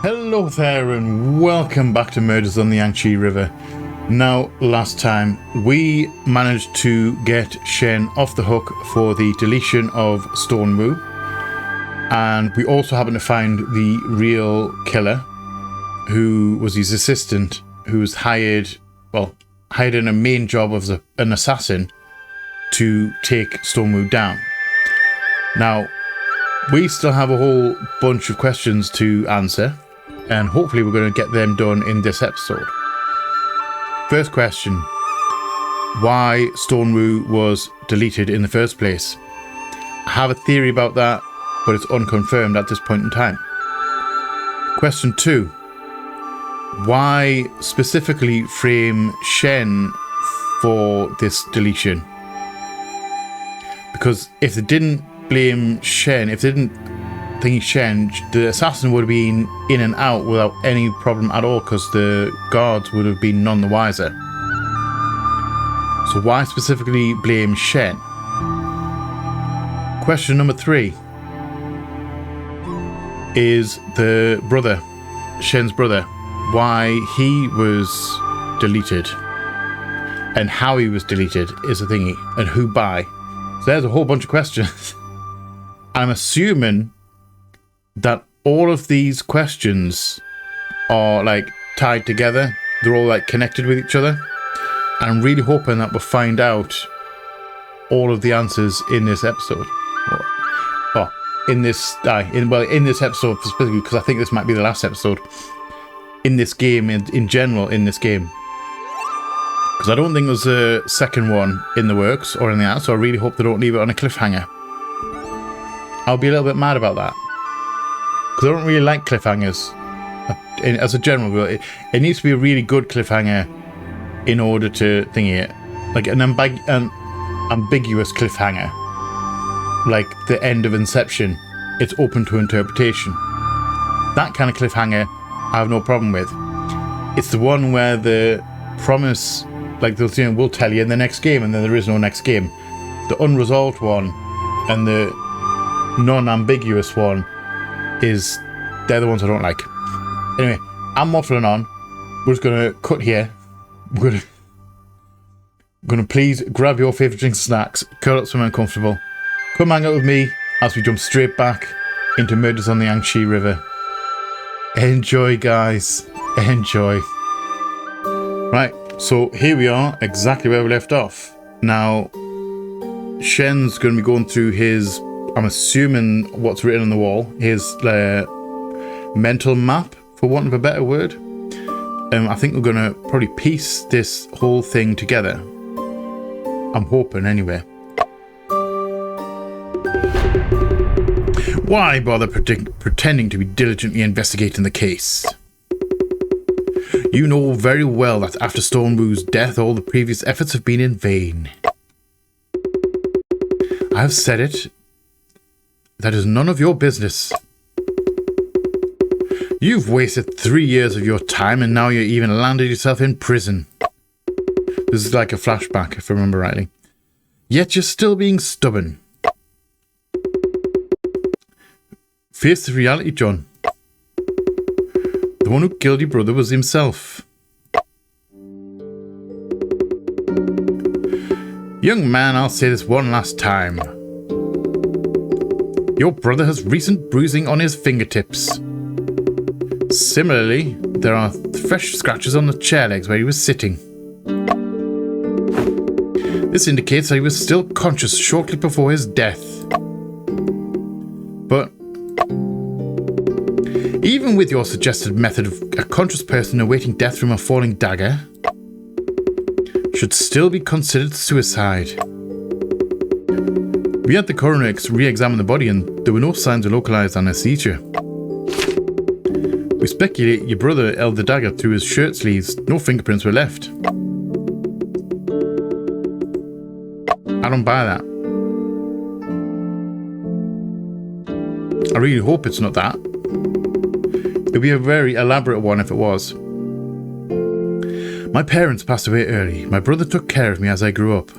Hello there and welcome back to Murders on the Yangtze River. Now, last time we managed to get Shen off the hook for the deletion of Stornwoo, and we also happened to find the real killer, who was his assistant, who was hired in a main job as an assassin to take Stornwoo down. Now, we still have a whole bunch of questions to answer, and hopefully we're going to get them done in this episode. First question: why Stornwoo was deleted in the first place? I have a theory about that, but it's unconfirmed at this point in time. Question 2: why specifically frame Shen for this deletion? Because if they didn't blame Shen, if they didn't think Shen, the assassin would have been in and out without any problem at all, because the guards would have been none the wiser. So why specifically blame Shen? Question number 3 is the brother, Shen's brother, why he was deleted and how he was deleted is a thingy, and who by. So there's a whole bunch of questions. I'm assuming that all of these questions are like tied together. They're all like connected with each other. And I'm really hoping that we'll find out all of the answers in this episode. In this episode specifically, because I think this might be the last episode in this game, in general, in this game. Because I don't think there's a second one in the works or anything else, so I really hope they don't leave it on a cliffhanger. I'll be a little bit mad about that, because I don't really like cliffhangers as a general rule. It needs to be a really good cliffhanger in order to thingy it, like an ambiguous cliffhanger, like the end of Inception. It's open to interpretation. That kind of cliffhanger I have no problem with. It's the one where the promise, like they'll say, we'll tell you in the next game, and then there is no next game. The unresolved one and the non-ambiguous one they're the ones I don't like. Anyway, I'm waffling on. We're just gonna cut here. We're gonna please grab your favourite drinks and snacks, curl up somewhere comfortable, come hang out with me as we jump straight back into Murders on the Yangtze River. Enjoy, guys, enjoy. Right, so here we are, exactly where we left off. Now, Shen's gonna be going through his, I'm assuming what's written on the wall, his mental map, for want of a better word. I think we're going to probably piece this whole thing together. I'm hoping, anyway. Why bother pretending to be diligently investigating the case? You know very well that after Stornwoo's death, all the previous efforts have been in vain. I have said it. That is none of your business. You've wasted 3 years of your time, and now you even landed yourself in prison. This is like a flashback, if I remember rightly. Yet you're still being stubborn. Face the reality, John. The one who killed your brother was himself. Young man, I'll say this one last time. Your brother has recent bruising on his fingertips. Similarly, there are fresh scratches on the chair legs where he was sitting. This indicates that he was still conscious shortly before his death. But even with your suggested method of a conscious person awaiting death from a falling dagger, should still be considered suicide. We had the coroner re-examine the body, and there were no signs of localized anesthesia. We speculate your brother held the dagger through his shirt sleeves. No fingerprints were left. I don't buy that. I really hope it's not that. It'd be a very elaborate one if it was. My parents passed away early. My brother took care of me as I grew up.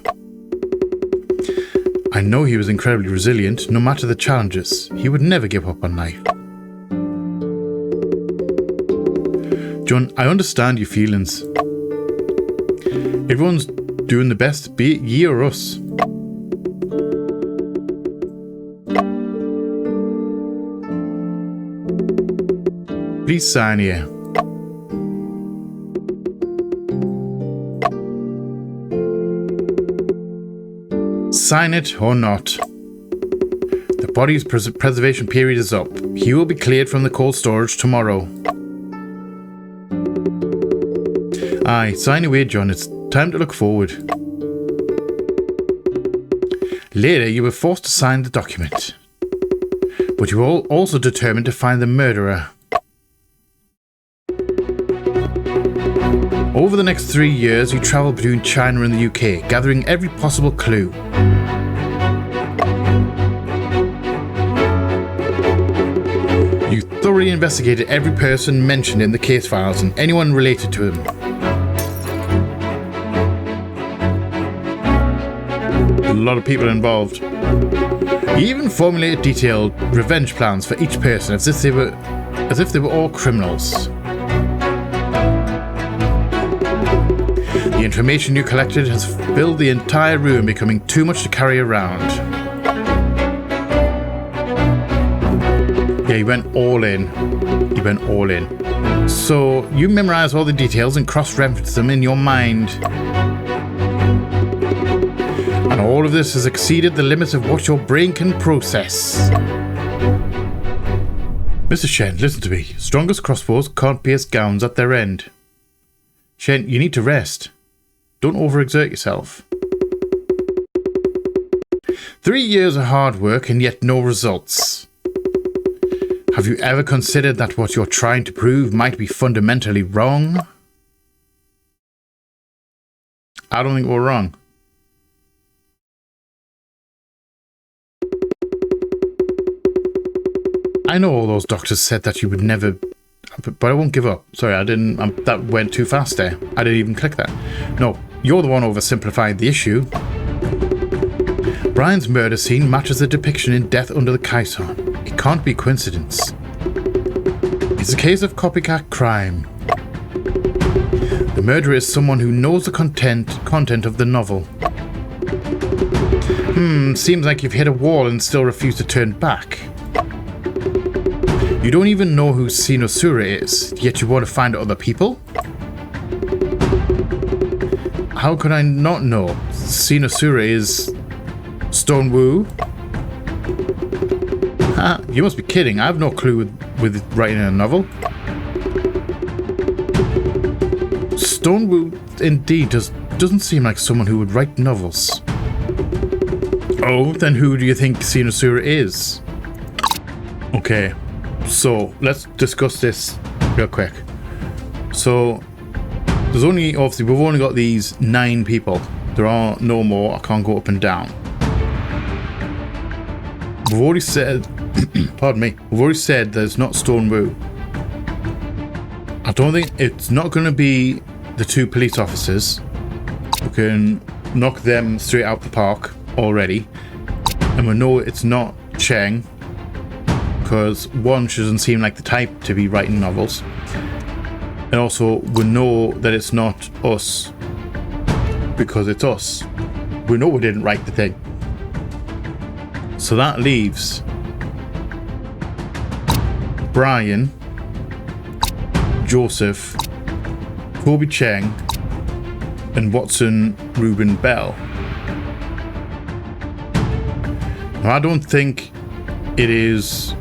I know he was incredibly resilient, no matter the challenges. He would never give up on life. John, I understand your feelings. Everyone's doing the best, be it ye or us. Please sign here. Sign it or not. The body's preservation period is up. He will be cleared from the cold storage tomorrow. Aye, sign away, John. It's time to look forward. Later, you were forced to sign the document. But you were also determined to find the murderer. Over the next 3 years, you travelled between China and the UK, gathering every possible clue. You thoroughly investigated every person mentioned in the case files and anyone related to them. A lot of people involved. You even formulated detailed revenge plans for each person as if they were all criminals. The information you collected has filled the entire room, becoming too much to carry around. Yeah, he went all in. He went all in. So you memorized all the details and cross-referenced them in your mind. And all of this has exceeded the limits of what your brain can process. Mr. Shen, listen to me. Strongest crossbows can't pierce gowns at their end. Shen, you need to rest. Don't overexert yourself. 3 years of hard work and yet no results. Have you ever considered that what you're trying to prove might be fundamentally wrong? I don't think we're wrong. I know all those doctors said that you would never, but I won't give up. Sorry, I didn't, that went too fast there. I didn't even click that. No, you're the one oversimplified the issue. Brian's murder scene matches the depiction in Death Under the Caisson. It can't be coincidence. It's a case of copycat crime. The murderer is someone who knows the content of the novel. Seems like you've hit a wall and still refuse to turn back. You don't even know who Sinosura is, yet you want to find other people? How could I not know? Sinosura is Stone Wu? You must be kidding. I have no clue with writing a novel. Stone Wu indeed doesn't seem like someone who would write novels. Oh, then who do you think Sinosura is? Okay. So let's discuss this real quick. So there's only, obviously we've only got these 9 people. There are no more. I can't go up and down. We've already said, pardon me, we've already said there's not Stone Wu. I don't think it's not going to be the 2 police officers. We can knock them straight out the park already. And we know it's not Cheng. Because one, she doesn't seem like the type to be writing novels. And also, we know that it's not us. Because it's us. We know we didn't write the thing. So that leaves Brian, Joseph, Kobe Cheng, and Watson Reuben Bell. Now, I don't think it is...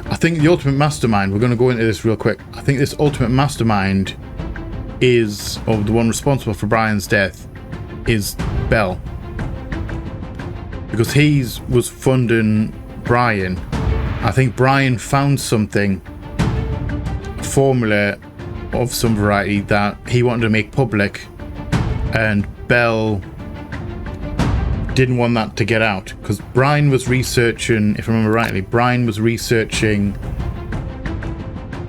I think the ultimate mastermind, we're going to go into this real quick. I think this ultimate mastermind is, or the one responsible for Brian's death, is Bell. Because he was funding Brian. I think Brian found something, a formula of some variety that he wanted to make public, and Bell didn't want that to get out. Because Brian was researching, if I remember rightly, Brian was researching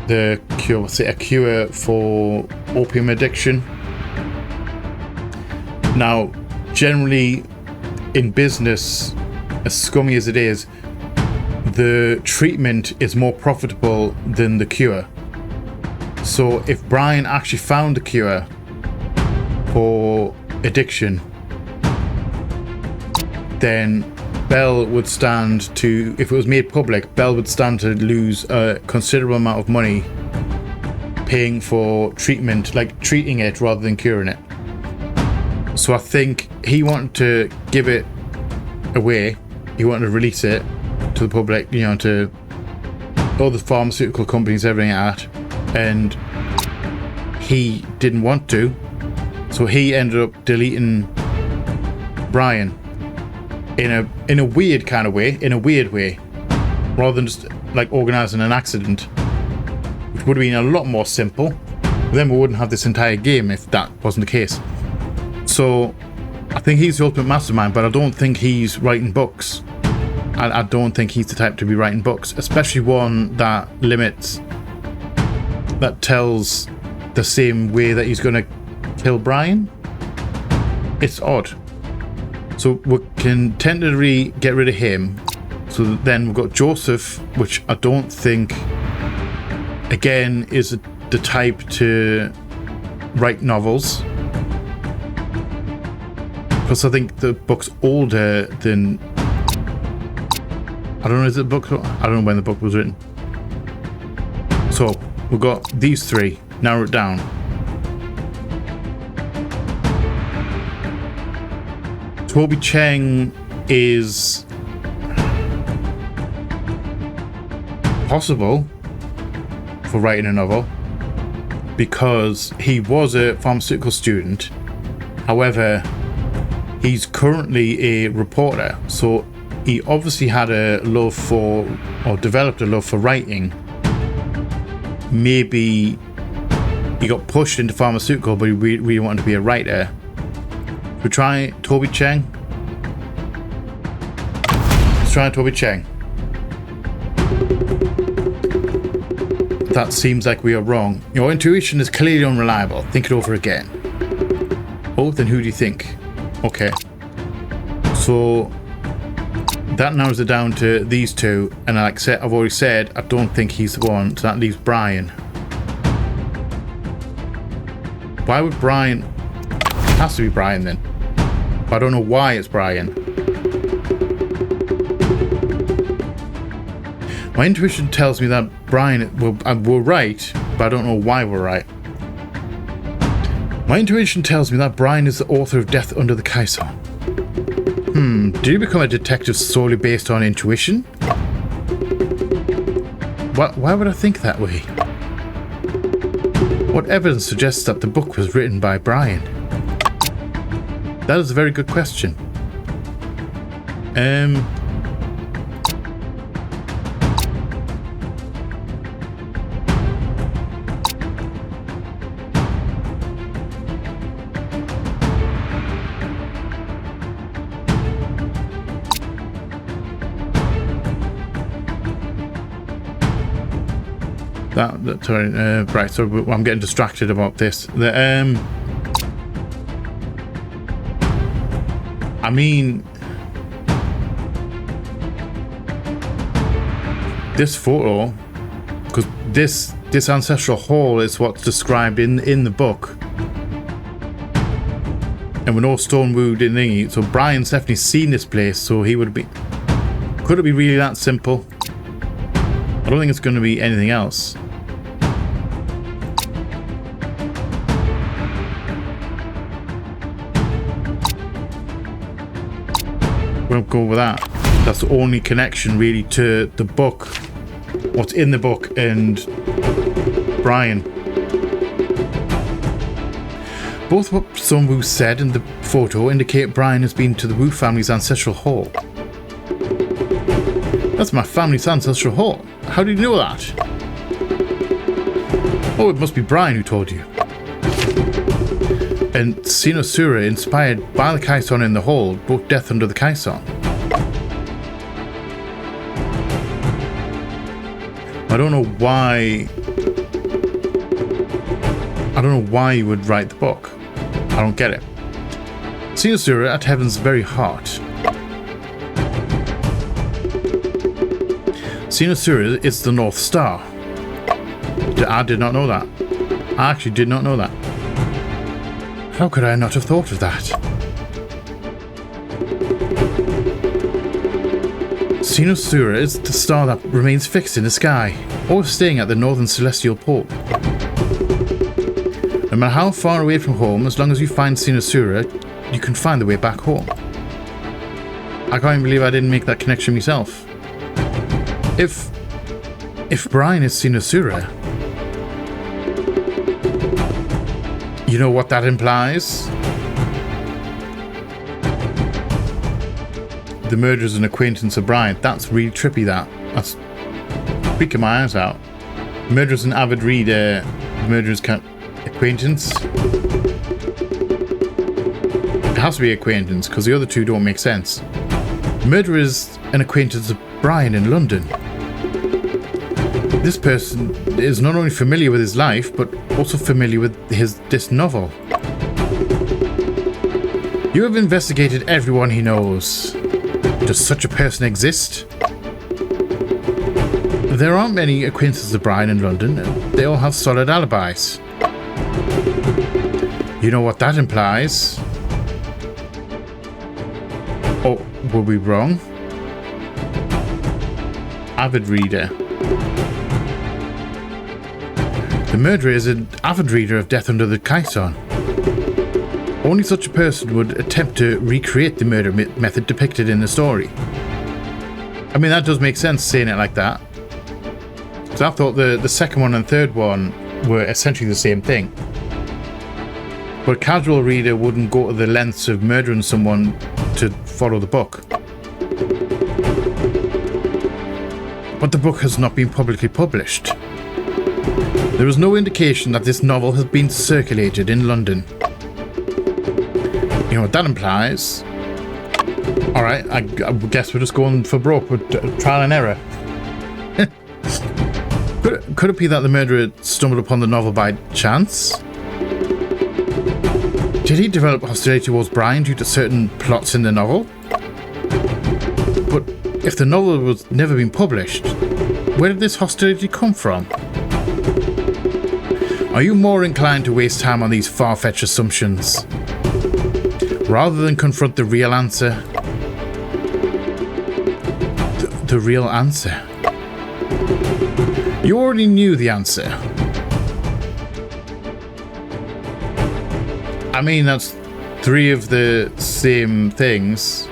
the cure, what's it, a cure for opium addiction. Now, generally in business, as scummy as it is, the treatment is more profitable than the cure. So if Brian actually found the cure for addiction, then Belle would stand to, if it was made public, Belle would stand to lose a considerable amount of money paying for treatment, like treating it rather than curing it. So I think he wanted to give it away. He wanted to release it to the public, you know, to all the pharmaceutical companies, everything like that. And he didn't want to. So he ended up deleting Brian in a weird kind of way, rather than just like organizing an accident, which would have been a lot more simple. Then we wouldn't have this entire game if that wasn't the case. So I think he's the ultimate mastermind, but I don't think he's writing books. I don't think he's the type to be writing books, especially one that tells the same way that he's going to kill Brian. It's odd. So we can tentatively get rid of him. So then we've got Joseph, which I don't think, again, is the type to write novels. Because I think the book's older than... I don't know, is it a book? I don't know when the book was written. So we've got these three. Narrow it down. Toby Cheng is possible for writing a novel because he was a pharmaceutical student. However, he's currently a reporter, so he obviously had a love for, or developed a love for writing. Maybe he got pushed into pharmaceutical, but he really wanted to be a writer. We try Toby Cheng. Let's try Toby Cheng. That seems like we are wrong. Your intuition is clearly unreliable. Think it over again. Oh, then who do you think? Okay. So that narrows it down to these two, and like I said, I've already said I don't think he's the one, so that leaves Brian. Why would Brian? It has to be Brian then. But I don't know why it's Brian. My intuition tells me that Brian, we're right, but I don't know why we're right. My intuition tells me that Brian is the author of Death Under the Caisson. Did you become a detective solely based on intuition? Why would I think that way? What evidence suggests that the book was written by Brian? That is a very good question. Right, so I'm getting distracted about this. I mean, this photo, because this ancestral hall is what's described in the book, and we're no stone wood in thingy. So Brian's definitely seen this place, so he would be. Could it be really that simple? I don't think it's going to be anything else. We'll go with that. That's the only connection really to the book, what's in the book, and Brian. Both what some Wu said and the photo indicate Brian has been to the Wu family's ancestral hall. That's my family's ancestral hall. How did you know that? Oh, it must be Brian who told you. And Sinosura, inspired by the Caisson in the hall, wrote Death Under the Caisson. I don't know why you would write the book. I don't get it. Sinosura at heaven's very heart. Sinosura is the North Star. I did not know that. I actually did not know that. How could I not have thought of that? Sinosura is the star that remains fixed in the sky, always staying at the northern celestial pole. No matter how far away from home, as long as you find Sinosura, you can find the way back home. I can't even believe I didn't make that connection myself. If Brian is Sinosura, you know what that implies? The murderer's an acquaintance of Brian. That's really trippy, that. That's freaking my eyes out. The murderer's an avid reader. The murderer's acquaintance. It has to be acquaintance, because the other two don't make sense. The murderer is an acquaintance of Brian in London. This person is not only familiar with his life, but also familiar with this novel. You have investigated everyone he knows. Does such a person exist? There aren't many acquaintances of Brian in London. They all have solid alibis. You know what that implies? Oh, were we wrong? Avid reader. The murderer is an avid reader of Death Under the Kyson. Only such a person would attempt to recreate the murder method depicted in the story. I mean, that does make sense saying it like that. Because I thought the second one and third one were essentially the same thing. But a casual reader wouldn't go to the lengths of murdering someone to follow the book. But the book has not been publicly published. There is no indication that this novel has been circulated in London. You know what that implies? Alright, I guess we're just going for broke with trial and error. Could it be that the murderer stumbled upon the novel by chance? Did he develop hostility towards Brian due to certain plots in the novel? But if the novel was never been published, where did this hostility come from? Are you more inclined to waste time on these far-fetched assumptions, rather than confront the real answer? The real answer? You already knew the answer. I mean, that's three of the same things.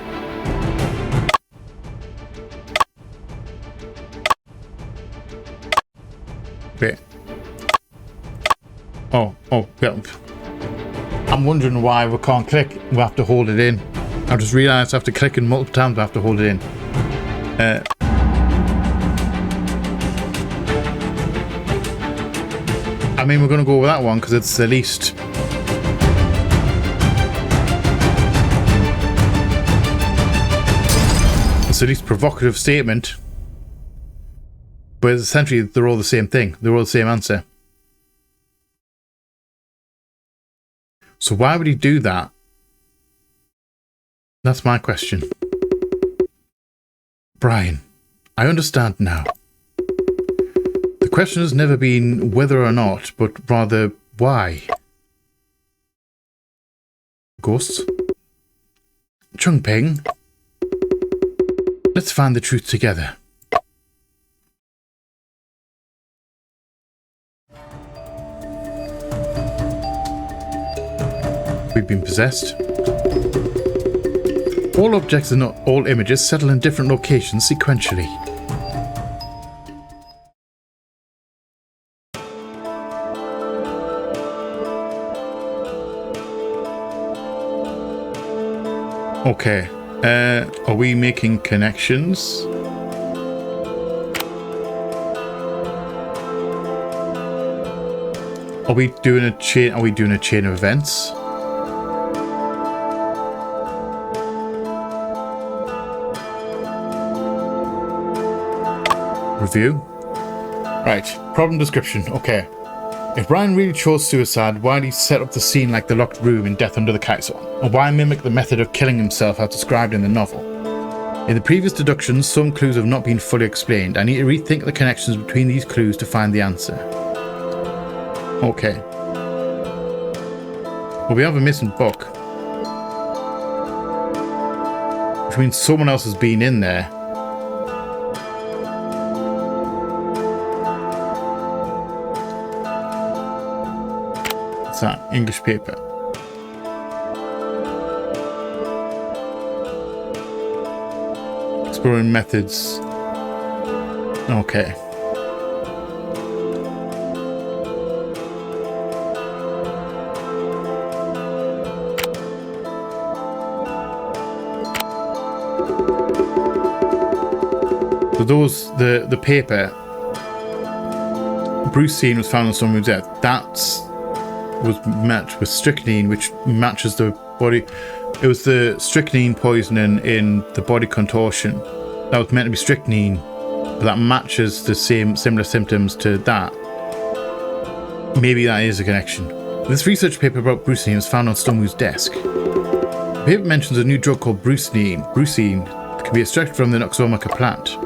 Wait. Oh, yeah. I'm wondering why we can't click. We have to hold it in. I just realised after clicking multiple times we have to hold it in. I mean, we're going to go with that one because it's the least... It's the least provocative statement. But essentially, they're all the same thing. They're all the same answer. So why would he do that? That's my question. Brian, I understand now. The question has never been whether or not, but rather why. Ghosts? Chungping? Let's find the truth together. We've been possessed. All objects and not all images settle in different locations sequentially. Okay, are we making connections? Are we doing a chain? Are we doing a chain of events? Review. Right, problem description. Okay. If Brian really chose suicide, why did he set up the scene like the locked room in Death Under the Kyson? Or why mimic the method of killing himself as described in the novel? In the previous deductions, some clues have not been fully explained. I need to rethink the connections between these clues to find the answer. Okay. Well, we have a missing book. Which means someone else has been in there. What's that? English paper. Exploring methods. Okay. So those, the paper, brucine was found on someone who's dead. That was matched with strychnine, which matches the body. It was the strychnine poisoning in the body contortion. That was meant to be strychnine, but that matches the similar symptoms to that. Maybe that is a connection. This research paper about brucine was found on Stonewoo's desk. The paper mentions a new drug called brucine. Brucine can be extracted from the Noxomica plant.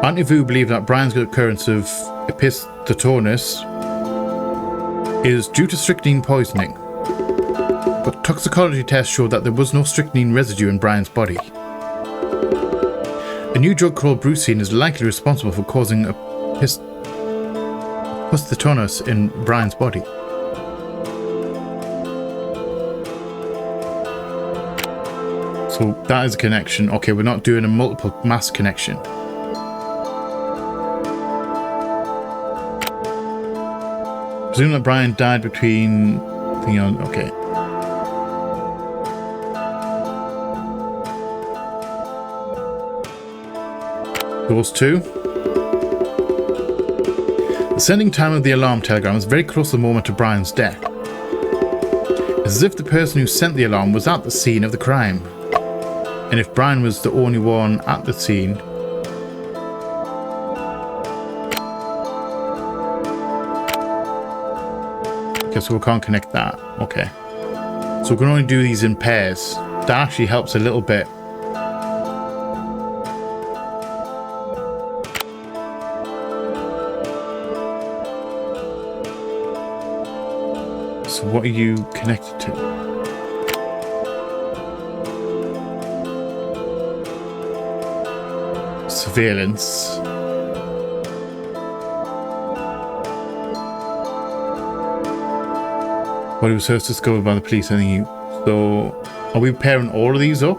Auntie Vu believed that Brian's occurrence of epistatonus is due to strychnine poisoning, but toxicology tests showed that there was no strychnine residue in Brian's body. A new drug called brucine is likely responsible for causing epistatonus in Brian's body. So that is a connection. Okay, we're not doing a multiple mass connection. Presume that Brian died between... Okay. Those two. The sending time of the alarm telegram is very close to the moment of Brian's death. It's as if the person who sent the alarm was at the scene of the crime. And if Brian was the only one at the scene... Okay, so we can't connect that. Okay. So we can only do these in pairs. That actually helps a little bit. So what are you connected to? Surveillance. What was first discovered by the police, I think. So, are we pairing all of these up?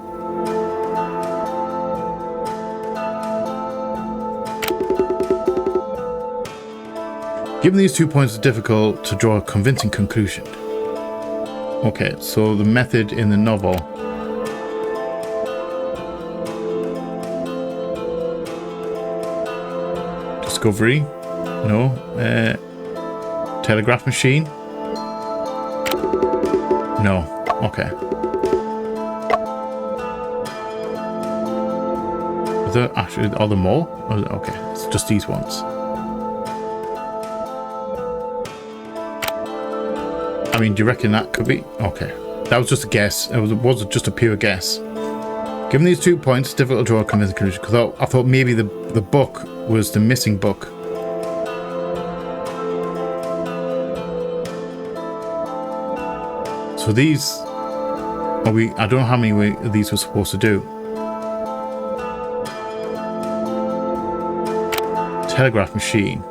Given these 2 points, it's difficult to draw a convincing conclusion. Okay, so the method in the novel. Discovery. No. Telegraph machine. No. Okay. Is there actually, are there more? Okay, it's just these ones. I mean, do you reckon that could be? Okay. That was just a guess. It was just a pure guess. Given these 2 points, it's difficult to draw a convincing conclusion, because I thought maybe the book was the missing book. So these, I don't know how many of these we're supposed to do. Telegraph machine.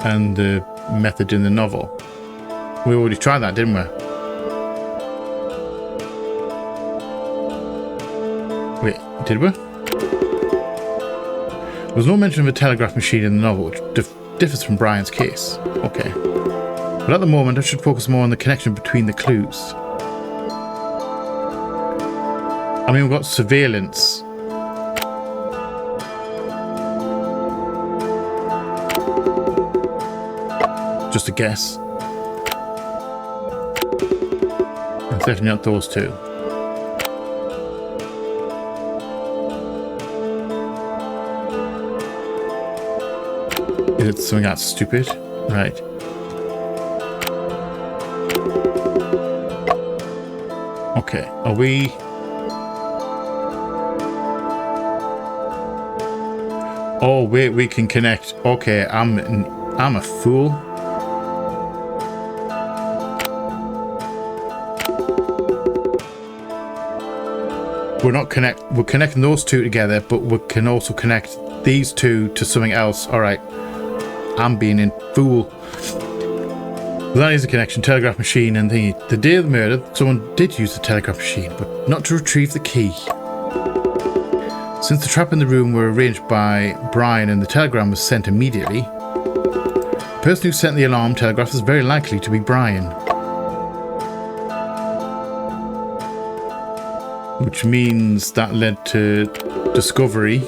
And the method in the novel. We already tried that, didn't we? Wait, did we? There was no mention of a telegraph machine in the novel, which differs from Brian's case. Okay. But at the moment, I should focus more on the connection between the clues. I mean, we've got surveillance. Just a guess. And definitely not those two. Is it something that's stupid? Right. Okay, are we... Oh, wait, we can connect. Okay, I'm a fool. We're connecting those two together, but we can also connect these two to something else. Alright. I'm being a fool. Well, that is a connection. Telegraph machine and the day of the murder, someone did use the telegraph machine, but not to retrieve the key. Since the trap in the room were arranged by Brian and the telegram was sent immediately, the person who sent the alarm telegraph is very likely to be Brian. Which means that led to discovery.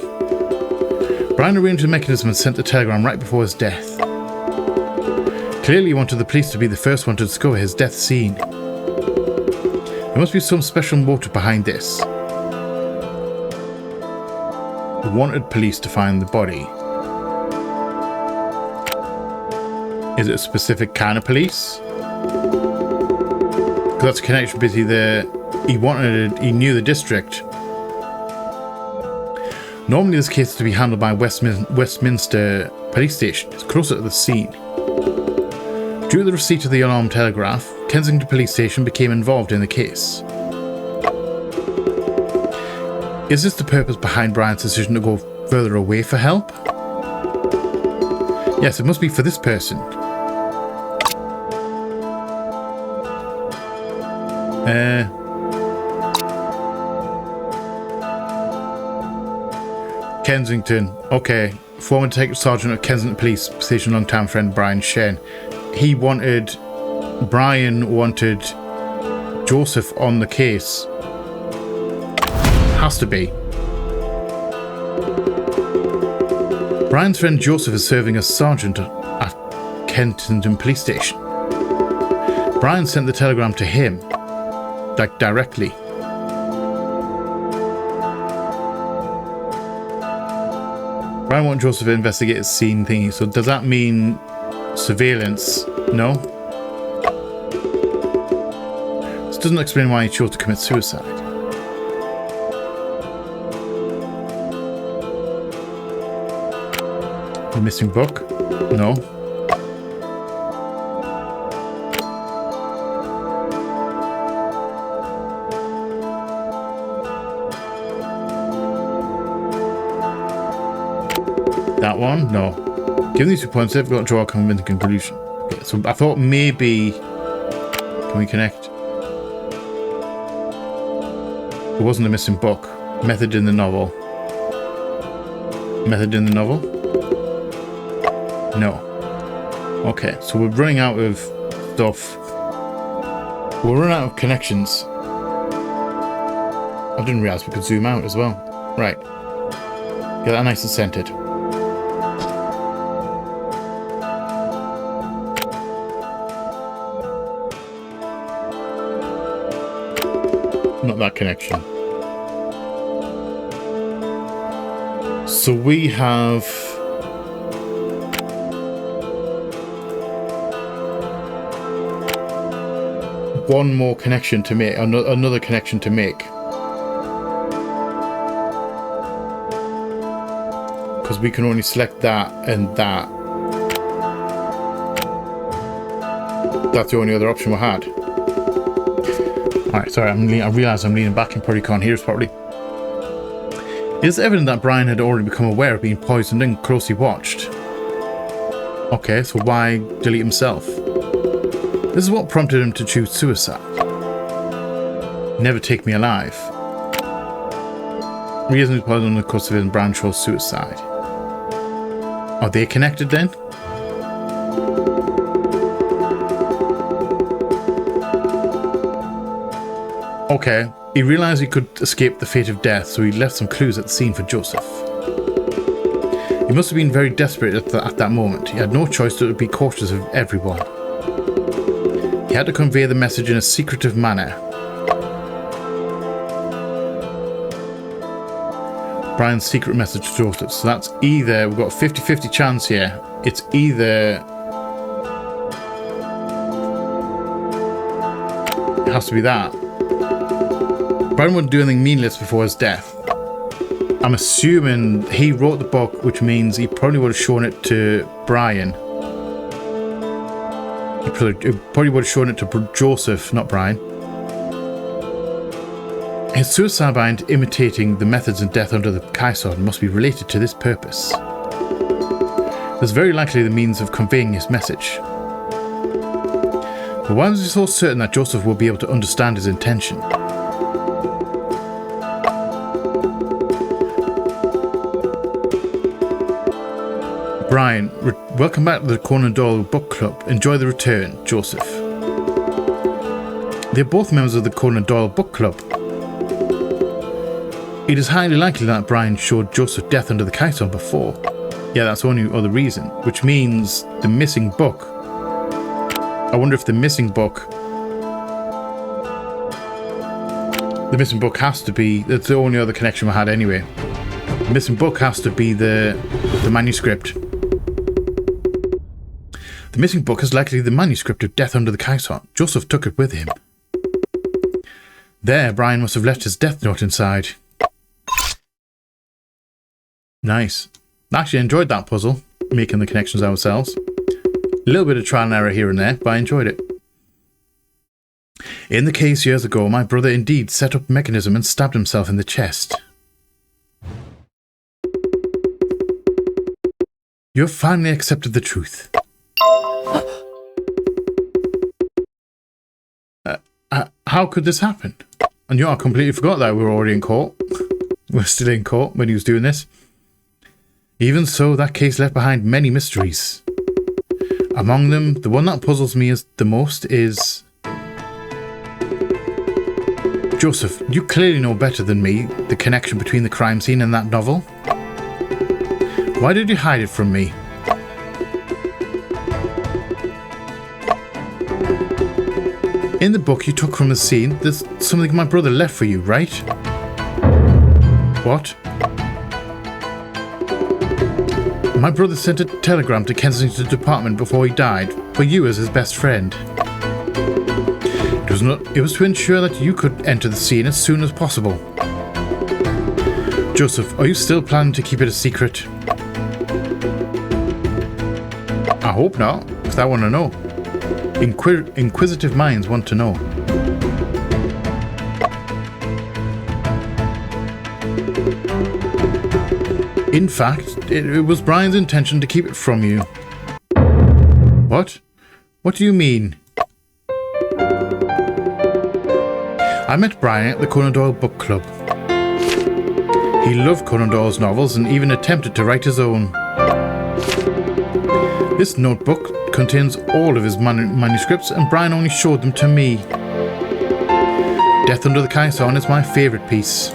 Brian arranged the mechanism and sent the telegram right before his death. Clearly he wanted the police to be the first one to discover his death scene. There must be some special motive behind this. He wanted police to find the body. Is it a specific kind of police? Because that's a connection between he knew the district. Normally this case is to be handled by Westminster Police Station. It's closer to the scene. Due to the receipt of the alarm telegraph, Kensington Police Station became involved in the case. Is this the purpose behind Brian's decision to go further away for help? Yes, it must be for this person. Kensington. Okay. Former Detective Sergeant of Kensington Police Station, long-time friend Brian Shen. Brian wanted Joseph on the case. Has to be. Brian's friend Joseph is serving as sergeant at Kensington Police Station. Brian sent the telegram to him, like directly. Brian wanted Joseph to investigate his scene thingy, so does that mean surveillance? No? This doesn't explain why he chose to commit suicide. The missing book? No. That one? No. Given these 2 points, they've got to draw a convincing conclusion. Okay, so I thought maybe... Can we connect? It wasn't a missing book. Method in the novel. Method in the novel? No. Okay, so we're running out of stuff. We're running out of connections. I didn't realise we could zoom out as well. Right. Get that nice and centered. Not that connection. So we have one more connection to make, another connection to make, because we can only select that and that. That's the only other option we had. Alright, sorry, I realise I'm leaning back and probably can't hear us properly. It is evident that Brian had already become aware of being poisoned and closely watched. Okay, so why delete himself? This is what prompted him to choose suicide. Never take me alive. Reason is poisoned on the course of it and Brian chose suicide. Are they connected then? Okay, he realised he could escape the fate of death, so he left some clues at the scene for Joseph. He must have been very desperate at that moment. He had no choice but to be cautious of everyone. He had to convey the message in a secretive manner. Brian's secret message to Joseph. So that's either, we've got a 50-50 chance here. It's either... It has to be that. Brian wouldn't do anything meaningless before his death. I'm assuming he wrote the book, which means he probably would have shown it to Brian. He probably would have shown it to Joseph, not Brian. His suicide bind imitating the methods of death under the Kaison must be related to this purpose. There's very likely the means of conveying his message. But why was he so certain that Joseph will be able to understand his intention? Brian, welcome back to the Conan Doyle Book Club. Enjoy the return, Joseph. They're both members of the Conan Doyle Book Club. It is highly likely that Brian showed Joseph death under the Kaison before. Yeah, that's the only other reason. Which means the missing book. I wonder if the missing book has to be... That's the only other connection we had anyway. The missing book has to be the manuscript. The missing book is likely the manuscript of Death Under the Kaison. Joseph took it with him. There, Brian must have left his death note inside. Nice. Actually enjoyed that puzzle, making the connections ourselves. A little bit of trial and error here and there, but I enjoyed it. In the case years ago, my brother indeed set up a mechanism and stabbed himself in the chest. You have finally accepted the truth. How could this happen? And I completely forgot that we were already in court. We're still in court when he was doing this. Even so, that case left behind many mysteries. Among them, the one that puzzles me the most is... Joseph, you clearly know better than me the connection between the crime scene and that novel. Why did you hide it from me? In the book you took from the scene, there's something my brother left for you, right? What? My brother sent a telegram to Kensington Department before he died, for you as his best friend. It was to ensure that you could enter the scene as soon as possible. Joseph, are you still planning to keep it a secret? I hope not, because I want to know. Inquisitive minds want to know. In fact, it was Brian's intention to keep it from you. What? What do you mean? I met Brian at the Conan Doyle Book Club. He loved Conan Doyle's novels and even attempted to write his own. This notebook contains all of his manuscripts, and Brian only showed them to me. Death Under the Kaison is my favourite piece.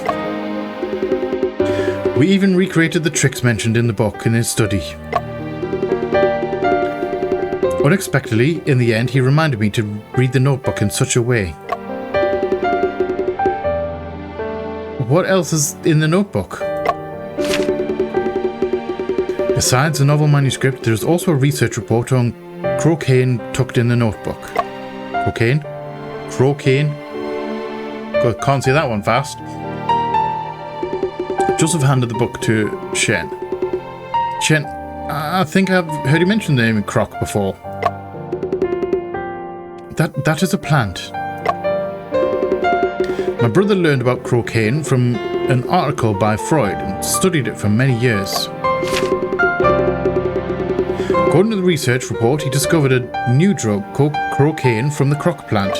We even recreated the tricks mentioned in the book in his study. Unexpectedly, in the end, he reminded me to read the notebook in such a way. What else is in the notebook? Besides the novel manuscript, there is also a research report on cocaine tucked in the notebook. Cocaine? Cocaine? Can't say that one fast. Joseph handed the book to Shen. Shen, I think I've heard you mention the name Croc before. That is a plant. My brother learned about cocaine from an article by Freud and studied it for many years. According to the research report, he discovered a new drug called cocaine from the croc plant.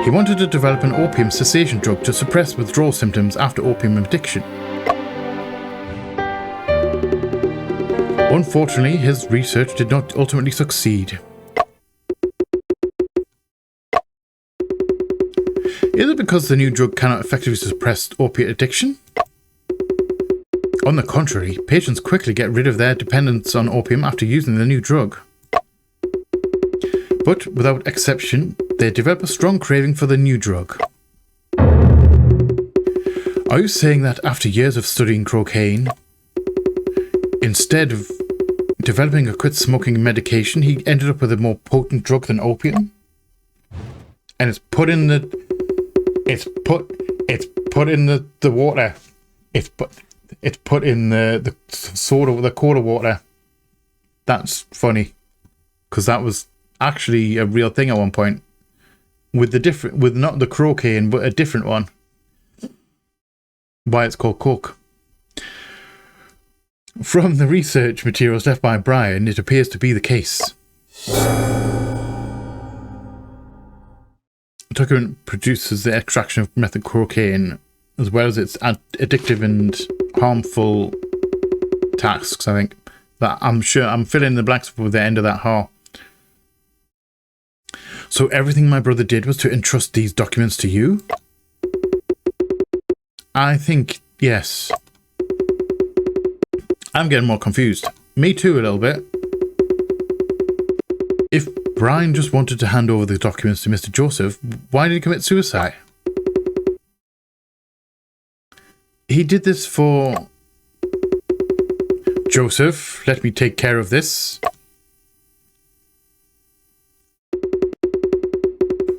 He wanted to develop an opium cessation drug to suppress withdrawal symptoms after opium addiction. Unfortunately, his research did not ultimately succeed. Is it because the new drug cannot effectively suppress opiate addiction? On the contrary, patients quickly get rid of their dependence on opium after using the new drug. But, without exception, they develop a strong craving for the new drug. Are you saying that after years of studying cocaine, instead of developing a quit smoking medication, he ended up with a more potent drug than opium? And it's put in the water. It's put in the soda, the cola water. That's funny. because that was actually a real thing at one point. With not the cocaine, but a different one. Why it's called coke. From the research materials left by Brian, it appears to be the case. Document produces the extraction of method cocaine, as well as its addictive and harmful tasks, I think. That I'm sure I'm filling in the blanks for the end of that ha. So everything my brother did was to entrust these documents to you? I think, yes. I'm getting more confused. Me too, a little bit. If Brian just wanted to hand over the documents to Mr. Joseph, why did he commit suicide? He did this for... Joseph, let me take care of this.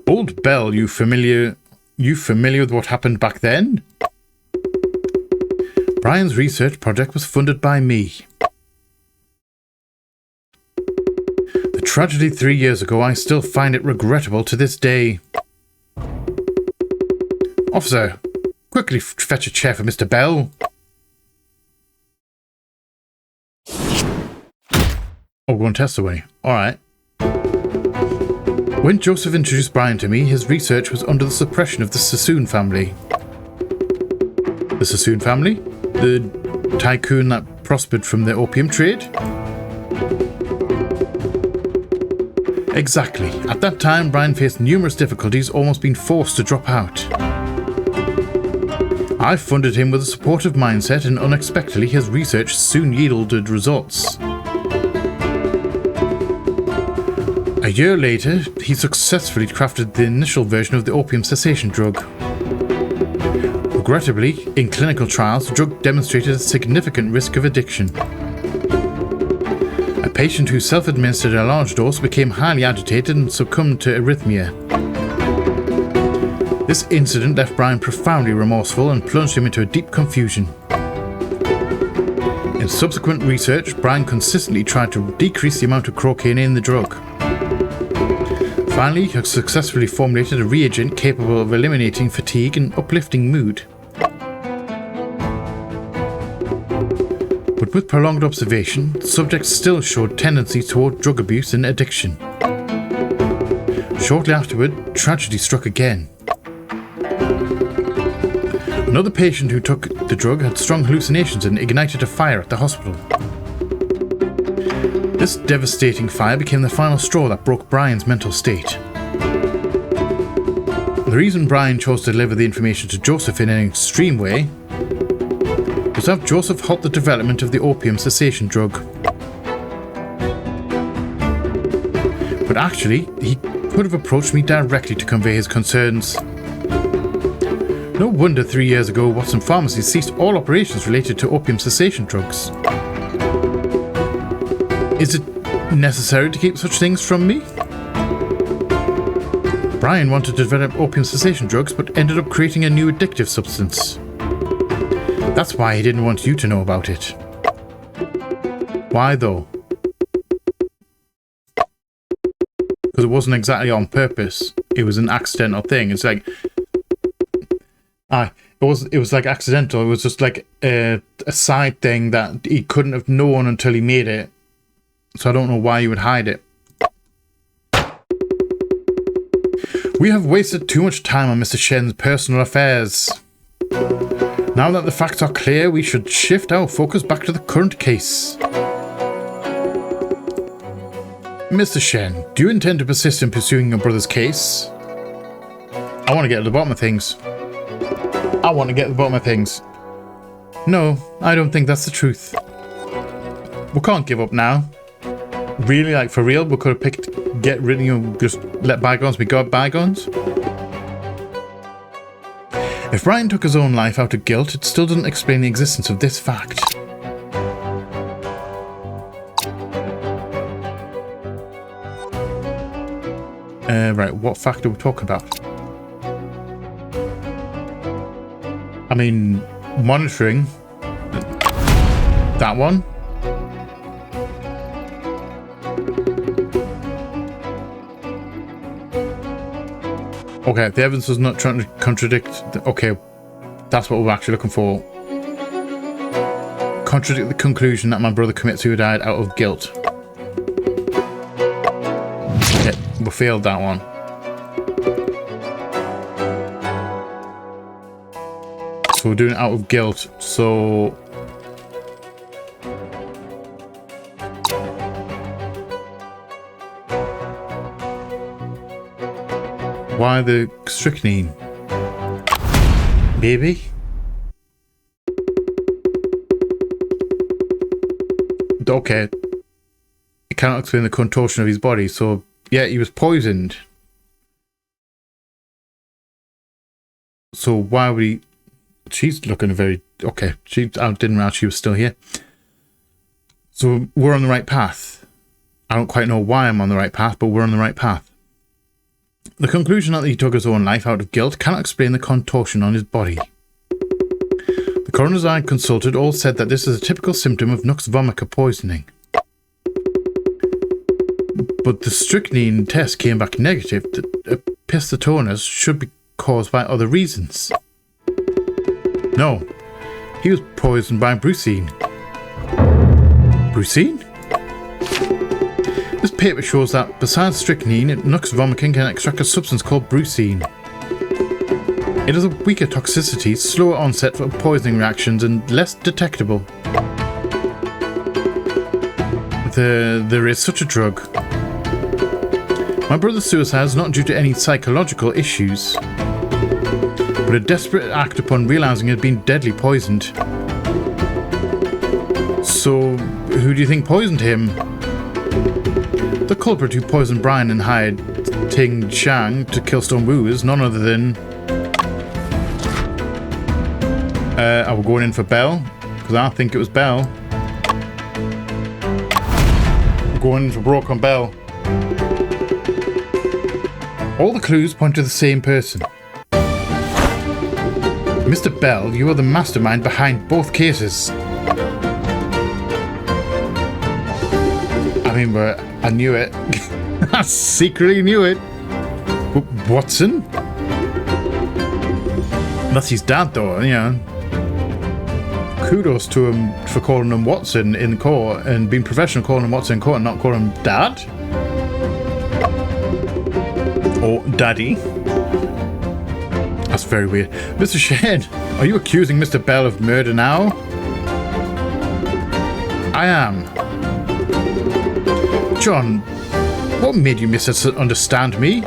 Old Bell, you familiar with what happened back then? Brian's research project was funded by me. The tragedy 3 years ago, I still find it regrettable to this day. Officer, quickly fetch a chair for Mr. Bell. Oh, we're going to test away. Alright. When Joseph introduced Brian to me, his research was under the suppression of the Sassoon family. The Sassoon family? The tycoon that prospered from the opium trade? Exactly. At that time, Brian faced numerous difficulties, almost being forced to drop out. I funded him with a supportive mindset, and unexpectedly his research soon yielded results. A year later, he successfully crafted the initial version of the opium cessation drug. Regrettably, in clinical trials, the drug demonstrated a significant risk of addiction. A patient who self-administered a large dose became highly agitated and succumbed to arrhythmia. This incident left Brian profoundly remorseful and plunged him into a deep confusion. In subsequent research, Brian consistently tried to decrease the amount of cocaine in the drug. Finally, he successfully formulated a reagent capable of eliminating fatigue and uplifting mood. But with prolonged observation, the subject still showed tendencies toward drug abuse and addiction. Shortly afterward, tragedy struck again. Another patient who took the drug had strong hallucinations and ignited a fire at the hospital. This devastating fire became the final straw that broke Brian's mental state. The reason Brian chose to deliver the information to Joseph in an extreme way was to have Joseph halt the development of the opium cessation drug. But actually, he could have approached me directly to convey his concerns. No wonder 3 years ago Watson Pharmacy ceased all operations related to opium cessation drugs. Is it necessary to keep such things from me? Brian wanted to develop opium cessation drugs but ended up creating a new addictive substance. That's why he didn't want you to know about it. Why though? Because it wasn't exactly on purpose. It was an accidental thing. It's like... It was like accidental. It was just like a side thing that he couldn't have known until he made it. So I don't know why you would hide it. We have wasted too much time on Mr. Shen's personal affairs. Now that the facts are clear, we should shift our focus back to the current case. Mr. Shen, do you intend to persist in pursuing your brother's case? I want to get to the bottom of things. No, I don't think that's the truth. We can't give up now. Really, like for real, we could have picked, get rid of, just let bygones be bygones. If Brian took his own life out of guilt, it still doesn't explain the existence of this fact. Right, what fact are we talking about? I mean, monitoring. That one. Okay, the evidence is not trying to contradict... Okay, that's what we're actually looking for. Contradict the conclusion that my brother commits suicide out of guilt. Okay, we failed that one. So we're doing it out of guilt, so... Why the strychnine? Maybe? Okay. It cannot explain the contortion of his body, so... Yeah, he was poisoned. So why would he... She's looking very... Okay, I didn't realize she was still here. So we're on the right path. I don't quite know why I'm on the right path, but we're on the right path. The conclusion that he took his own life out of guilt cannot explain the contortion on his body. The coroners I consulted all said that this is a typical symptom of nux vomica poisoning. But the strychnine test came back negative. The epistatonus should be caused by other reasons. No, he was poisoned by brucine. Brucine? This paper shows that besides strychnine, nux vomica can extract a substance called brucine. It has a weaker toxicity, slower onset for poisoning reactions, and less detectable. There is such a drug. My brother's suicide is not due to any psychological issues, but a desperate act upon realizing he had been deadly poisoned. So, who do you think poisoned him? The culprit who poisoned Brian and hired Ting Shang to kill Stone Wu is none other than... I was going in for Bell, because I think it was Bell. I'm going in for Broke on Bell. All the clues point to the same person. Mr. Bell, you are the mastermind behind both cases. I mean, but I knew it. I secretly knew it. Watson? That's his dad, though, you know. Kudos to him for calling him Watson in court and being professional calling him Watson in court and not calling him Dad. Or Daddy. That's very weird. Mr. Shen, are you accusing Mr. Bell of murder now? I am. John, what made you misunderstand me?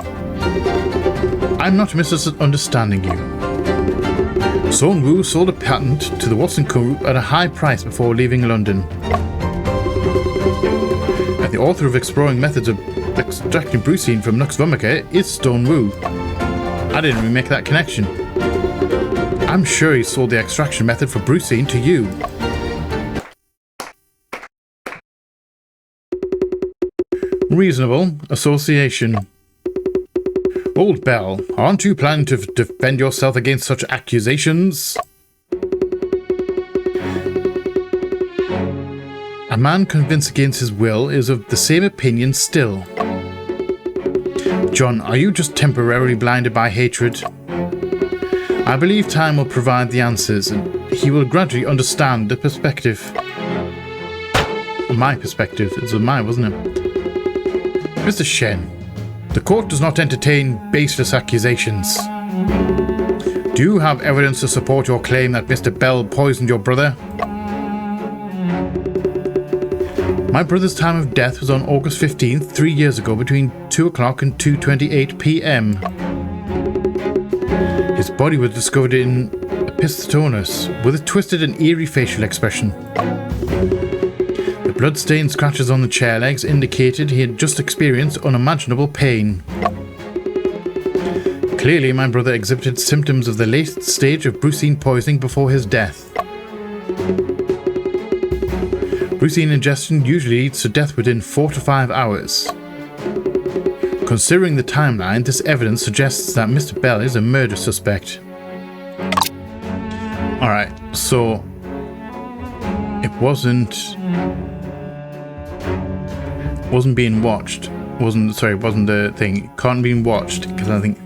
I'm not misunderstanding you. Son Wu sold a patent to the Watson Group at a high price before leaving London. And the author of Exploring Methods of Extracting Brucine from Nux Vomica is Stone Wu. I didn't even make that connection. I'm sure he sold the extraction method for brucine to you. Reasonable association. Old Bell, aren't you planning to defend yourself against such accusations? A man convinced against his will is of the same opinion still. John, are you just temporarily blinded by hatred? I believe time will provide the answers, and he will gradually understand the perspective. My perspective. It was mine, wasn't it? Mr. Shen, the court does not entertain baseless accusations. Do you have evidence to support your claim that Mr. Bell poisoned your brother? My brother's time of death was on August 15th, 3 years ago, between 2 o'clock and 2:28 p.m. His body was discovered in epistatonus, with a twisted and eerie facial expression. The blood-stained scratches on the chair legs indicated he had just experienced unimaginable pain. Clearly, my brother exhibited symptoms of the late stage of brucine poisoning before his death. Brucine ingestion usually leads to death within 4 to 5 hours. Considering the timeline, this evidence suggests that Mr. Bell is a murder suspect. Alright, so it wasn't being watched. Wasn't the thing. It can't be watched because I think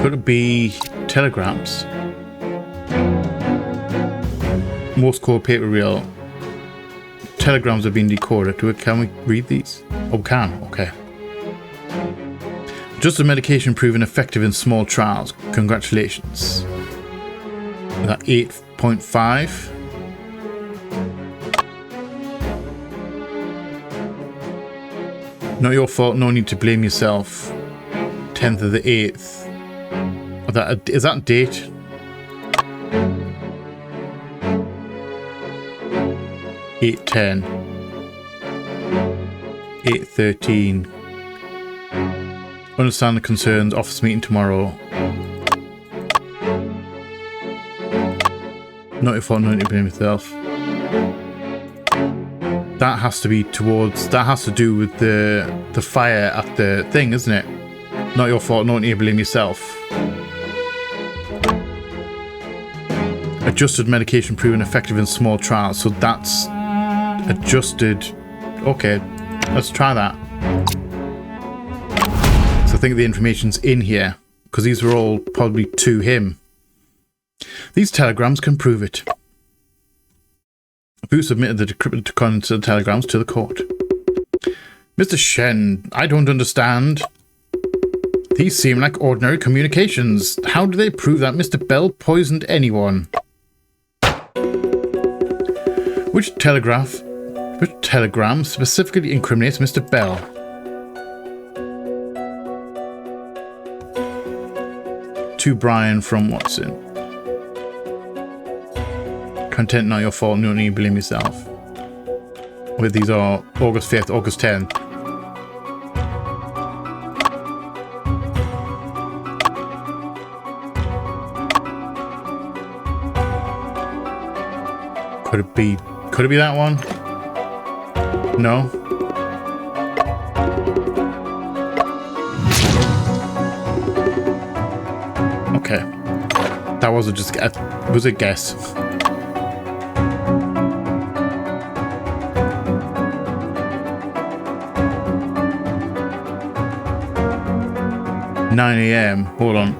Could it be telegrams? Morse code paper rail. Telegrams have been decoded. Can we read these? Oh, we can. Okay. Just a medication proven effective in small trials. Congratulations. Is that 8.5? Not your fault. No need to blame yourself. 10th of the 8th. Is that date? $8.10. $8.13. Understand the concerns. Office meeting tomorrow. Not your fault. No need to blame yourself. That has to be towards. That has to do with the fire at the thing, isn't it? Not your fault. No need to blame yourself. Adjusted medication proven effective in small trials. So that's adjusted. Okay, let's try that. So I think the information's in here because these are all probably to him. These telegrams can prove it. Boo submitted the decrypted contents of the telegrams to the court. Mr. Shen, I don't understand. These seem like ordinary communications. How do they prove that Mr. Bell poisoned anyone? Which telegram specifically incriminates Mr. Bell? To Brian from Watson. Content not your fault, no need to blame yourself. Where these are August 5th, August 10th. Could it be that one? No. Okay. That wasn't just was a guess. $9 a.m. Hold on.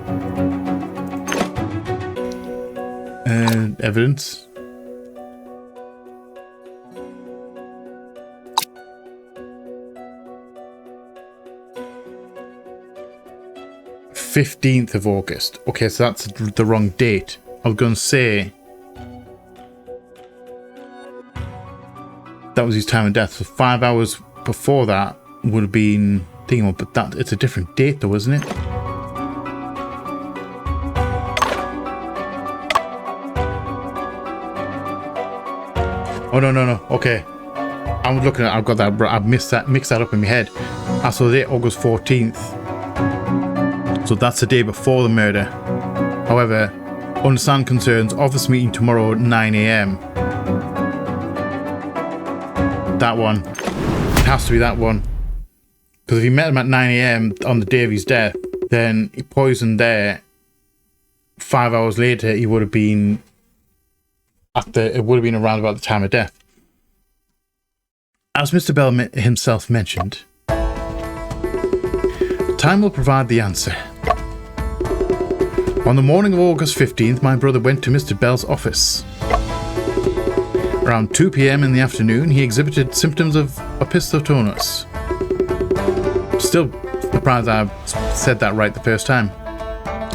Evidence. $15th of August. Okay, so that's the wrong date. I was going to say that was his time of death. So 5 hours before that would have been thinking, but that it's a different date though, isn't it? Oh no. Okay, I'm looking at. I've got that. I've mixed that up in my head. I saw the date August 14th. So that's the day before the murder. However, understand concerns. Office meeting tomorrow at 9 a.m. That one. It has to be that one. Because if he met him at 9 a.m. on the day of his death, then he poisoned there. 5 hours later, he would have been it would have been around about the time of death. As Mr. Bell himself mentioned, time will provide the answer. On the morning of August 15th, my brother went to Mr. Bell's office. Around 2 p.m. in the afternoon, he exhibited symptoms of opisthotonus. Still surprised I said that right the first time.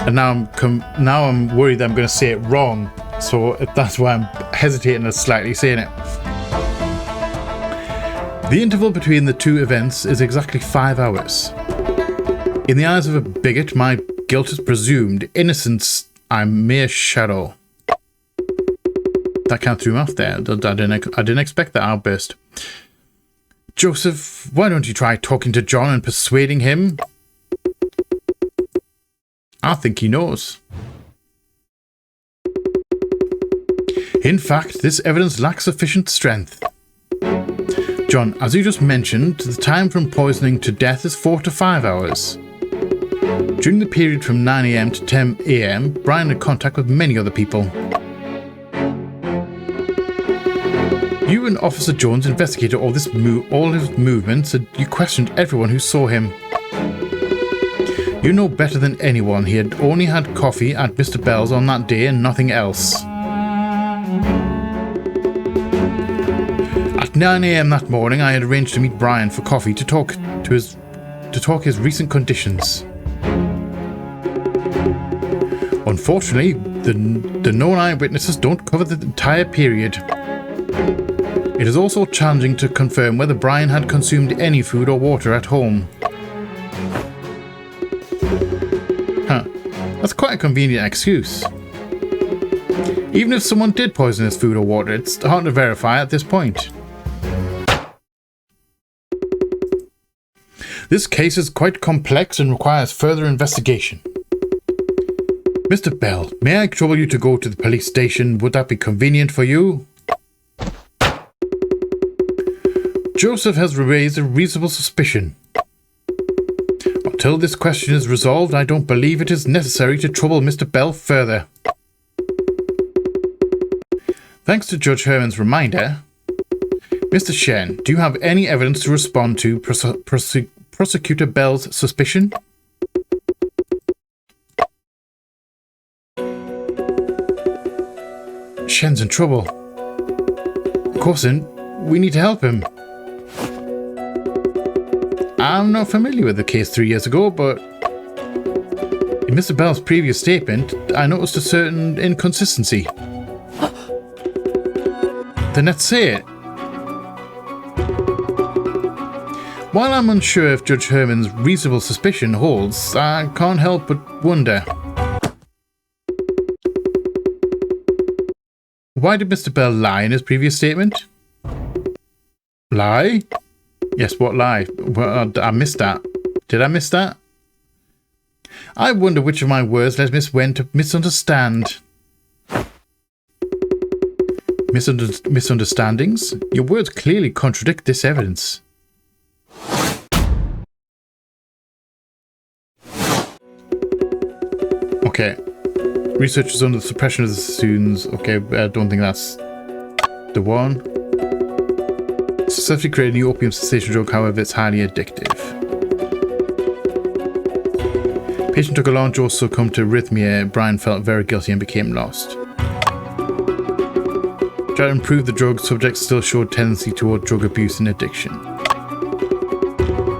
And now I'm worried that I'm going to say it wrong. So that's why I'm hesitating at slightly saying it. The interval between the two events is exactly 5 hours. In the eyes of a bigot, my guilt is presumed. Innocence, I'm mere shadow. That kind of threw me off there. I didn't expect that outburst. Joseph, why don't you try talking to John and persuading him? I think he knows. In fact, this evidence lacks sufficient strength. John, as you just mentioned, the time from poisoning to death is 4 to 5 hours. During the period from 9 a.m. to 10 a.m., Brian had contact with many other people. You and Officer Jones investigated all his movements, and you questioned everyone who saw him. You know better than anyone he had only had coffee at Mr. Bell's on that day and nothing else. At 9 a.m. that morning, I had arranged to meet Brian for coffee to talk his recent conditions. Unfortunately, the known eyewitnesses don't cover the entire period. It is also challenging to confirm whether Brian had consumed any food or water at home. Huh, that's quite a convenient excuse. Even if someone did poison his food or water, it's hard to verify at this point. This case is quite complex and requires further investigation. Mr. Bell, may I trouble you to go to the police station? Would that be convenient for you? Joseph has raised a reasonable suspicion. Until this question is resolved, I don't believe it is necessary to trouble Mr. Bell further. Thanks to Judge Herman's reminder, Mr. Shen, do you have any evidence to respond to Prosecutor Bell's suspicion? Shen's in trouble. Corson, we need to help him. I'm not familiar with the case 3 years ago, but in Mr. Bell's previous statement, I noticed a certain inconsistency. Then let's say it. While I'm unsure if Judge Herman's reasonable suspicion holds, I can't help but wonder. Why did Mr. Bell lie in his previous statement? Lie? Yes, what lie? Well, I missed that. Did I miss that? I wonder which of my words led Miss Wen to misunderstand. Misunderstandings? Your words clearly contradict this evidence. Okay. Researchers under the suppression of the students. Okay, I don't think that's the one. Successfully created a new opium cessation drug, however, it's highly addictive. Patient took a long dose, succumbed to arrhythmia. Brian felt very guilty and became lost. Tried to improve the drug, subject still showed tendency toward drug abuse and addiction.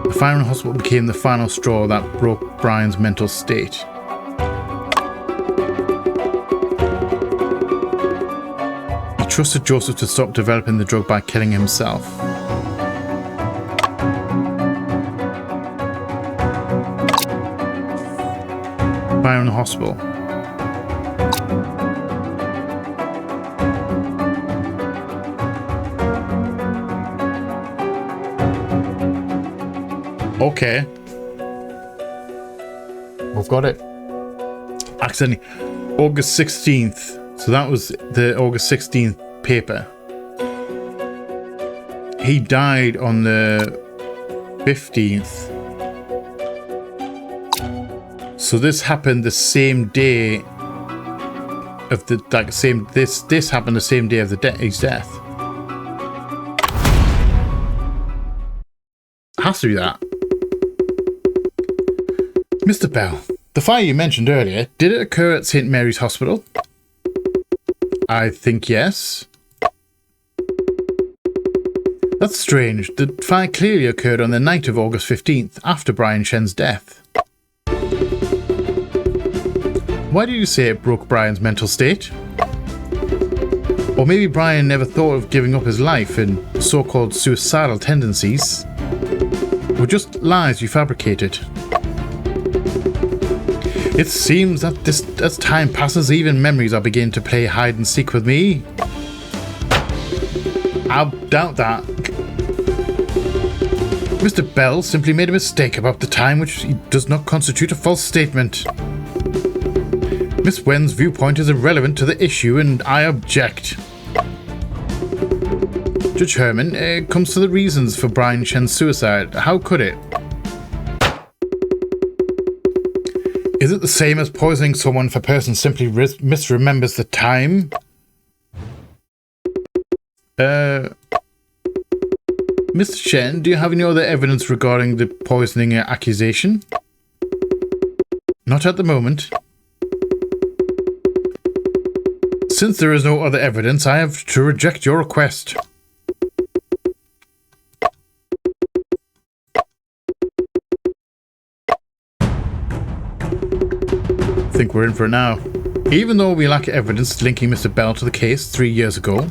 The fire in hospital became the final straw that broke Brian's mental state. He trusted Joseph to stop developing the drug by killing himself. Fire in the hospital. Okay. We've got it. Accidentally. August 16th. So that was the August 16th paper. He died on the 15th. So this happened the same day of the this happened the same day of his death. Has to be that. Mr. Bell, the fire you mentioned earlier, did it occur at St. Mary's Hospital? I think yes. That's strange. The fire clearly occurred on the night of August 15th, after Brian Shen's death. Why did you say it broke Brian's mental state? Or maybe Brian never thought of giving up his life, and so-called suicidal tendencies were just lies you fabricated. It seems that as time passes, even memories are beginning to play hide and seek with me. I doubt that. Mr. Bell simply made a mistake about the time, which does not constitute a false statement. Miss Wen's viewpoint is irrelevant to the issue, and I object. Judge Herman, it comes to the reasons for Brian Shen's suicide. How could it? Is it the same as poisoning someone if a person simply misremembers the time? Mr. Shen, do you have any other evidence regarding the poisoning accusation? Not at the moment. Since there is no other evidence, I have to reject your request. I think we're in for it now. Even though we lack evidence linking Mr. Bell to the case 3 years ago,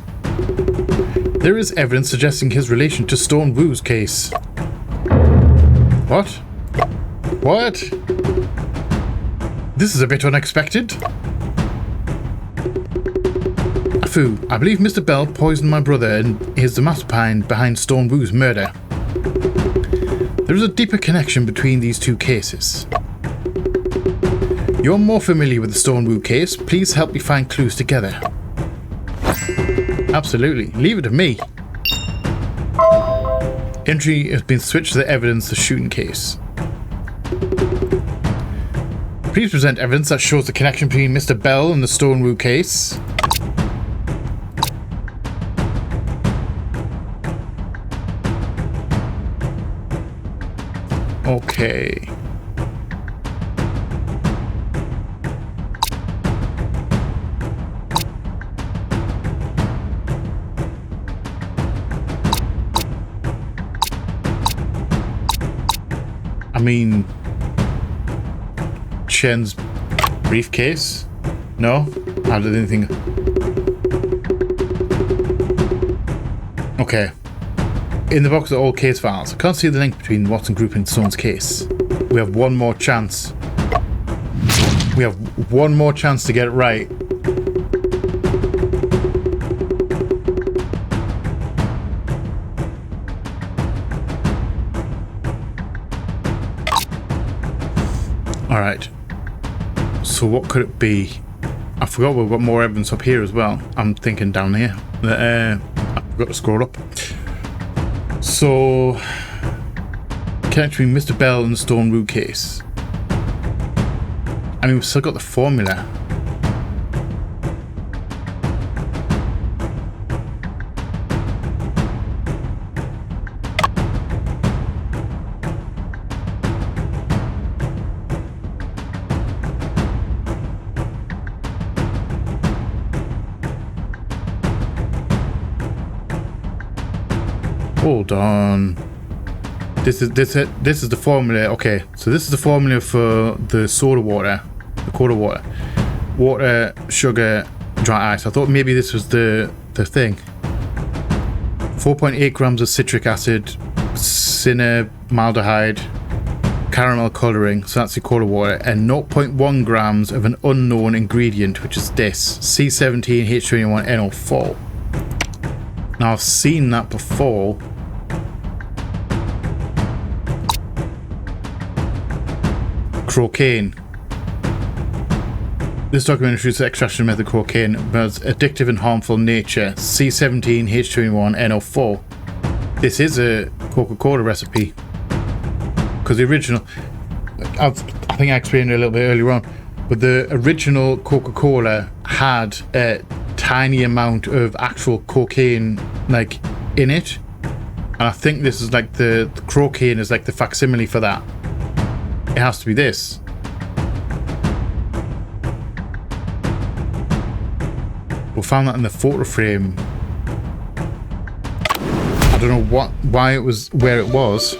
there is evidence suggesting his relation to Stone Wu's case. What? What? This is a bit unexpected. Afu, I believe Mr. Bell poisoned my brother and is the mastermind behind Stone Wu's murder. There is a deeper connection between these two cases. You're more familiar with the Stone Wu case. Please help me find clues together. Absolutely. Leave it to me. Entry has been switched to the evidence the shooting case. Please present evidence that shows the connection between Mr. Bell and the Stone Wu case. Okay. I mean, Shen's briefcase? No? How did anything... Okay. In the box are all case files. I can't see the link between Watson Group and Stone's case. We have one more chance. We have one more chance to get it right. Alright. So what could it be? I forgot we've got more evidence up here as well. I'm thinking down here. I forgot to scroll up. So, connection between Mr. Bell and the Stone Wu case. I mean, we've still got the formula. Hold on. This is the formula. Okay, so this is the formula for the soda water, the cola water, water, sugar, dry ice. I thought maybe this was the thing. 4.8 grams of citric acid, cinnamaldehyde, caramel colouring. So that's the cola water, and 0.1 grams of an unknown ingredient, which is this C17H21NO4. Now I've seen that before. Cocaine. This document introduces the extraction method of cocaine, but its addictive and harmful nature. C17H21NO4. This is a Coca-Cola recipe. Because the original, I think I explained it a little bit earlier on, but the original Coca-Cola had a tiny amount of actual cocaine like in it, and I think this is like the cocaine is like the facsimile for that. It has to be this. We found that in the photo frame. I don't know why it was where it was.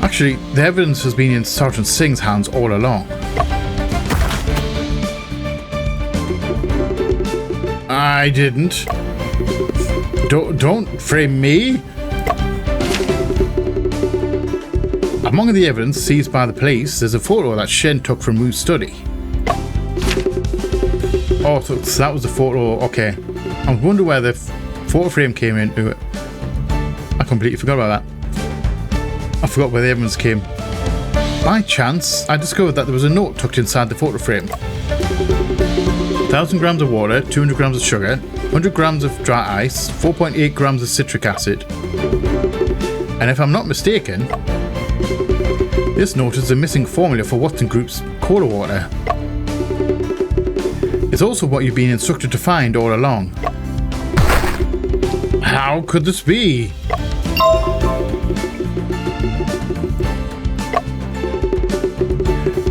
Actually, the evidence has been in Sergeant Singh's hands all along. I didn't. Don't frame me. Among the evidence seized by the police, there's a photo that Shen took from Wu's study. Oh, so that was the photo. Okay. I wonder where the photo frame came into it. I completely forgot about that. I forgot where the evidence came. By chance, I discovered that there was a note tucked inside the photo frame. 1,000 grams of water, 200 grams of sugar, 100 grams of dry ice, 4.8 grams of citric acid. And if I'm not mistaken, this note is the missing formula for Watson Group's cola water. It's also what you've been instructed to find all along. How could this be?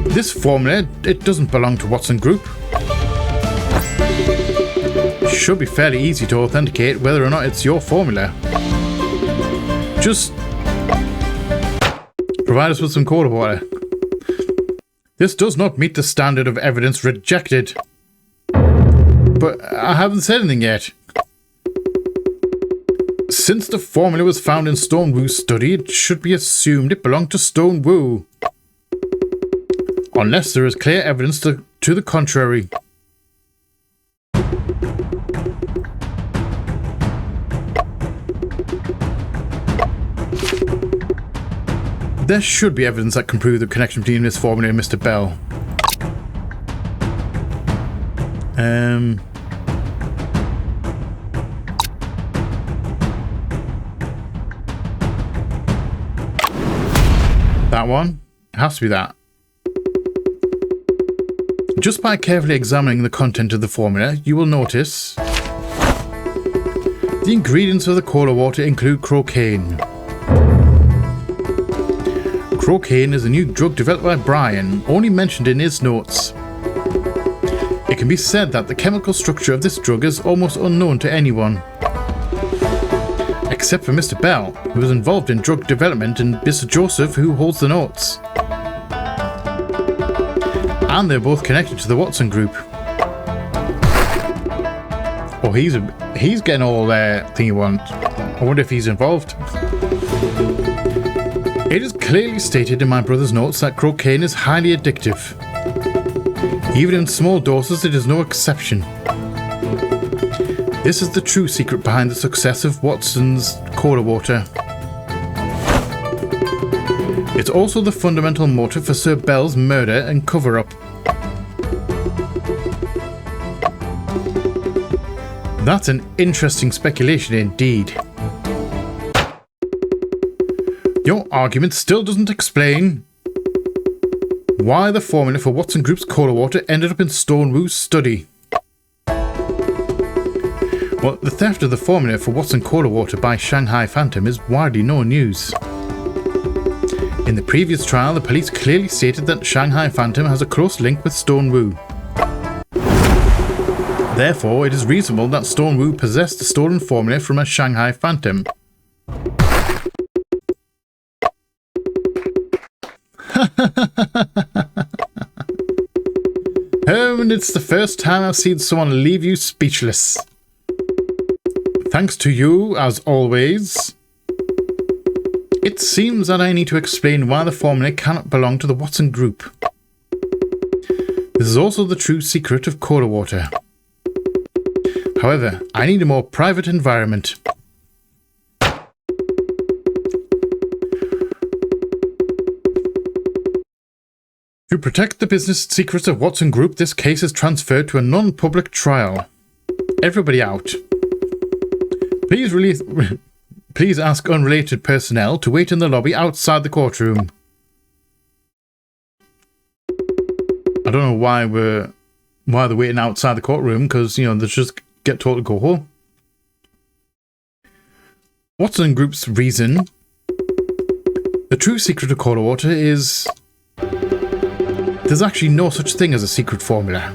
This formula, it doesn't belong to Watson Group. Should be fairly easy to authenticate whether or not it's your formula. Just provide us with some cola water. This does not meet the standard of evidence rejected. But I haven't said anything yet. Since the formula was found in Stone Wu's study, it should be assumed it belonged to Stone Wu. Unless there is clear evidence to the contrary. There should be evidence that can prove the connection between this formula and Mr. Bell. That one? It has to be that. Just by carefully examining the content of the formula, you will notice the ingredients of the cola water include cocaine. Cocaine is a new drug developed by Brian, only mentioned in his notes. It can be said that the chemical structure of this drug is almost unknown to anyone. Except for Mr. Bell, who was involved in drug development, and Mr. Joseph, who holds the notes. And they're both connected to the Watson Group. Oh, he's getting all that thing he wants. I wonder if he's involved. It is clearly stated in my brother's notes that cocaine is highly addictive. Even in small doses, it is no exception. This is the true secret behind the success of Watson's cola water. It's also the fundamental motive for Sir Bell's murder and cover-up. That's an interesting speculation indeed. Your argument still doesn't explain why the formula for Watson Group's cola water ended up in Stone Wu's study. Well, the theft of the formula for Watson cola water by Shanghai Phantom is widely known news. In the previous trial, the police clearly stated that Shanghai Phantom has a close link with Stone Wu. Therefore, it is reasonable that Stone Wu possessed the stolen formula from a Shanghai Phantom. And it's the first time I've seen someone leave you speechless. Thanks to you, as always. It seems that I need to explain why the formula cannot belong to the Watson Group. This is also the true secret of cola water. However, I need a more private environment. To protect the business secrets of Watson Group, this case is transferred to a non-public trial. Everybody out. Please ask unrelated personnel to wait in the lobby outside the courtroom. I don't know why they're waiting outside the courtroom, because, they just get told to go home. Watson Group's reason. The true secret of cola water is there's actually no such thing as a secret formula.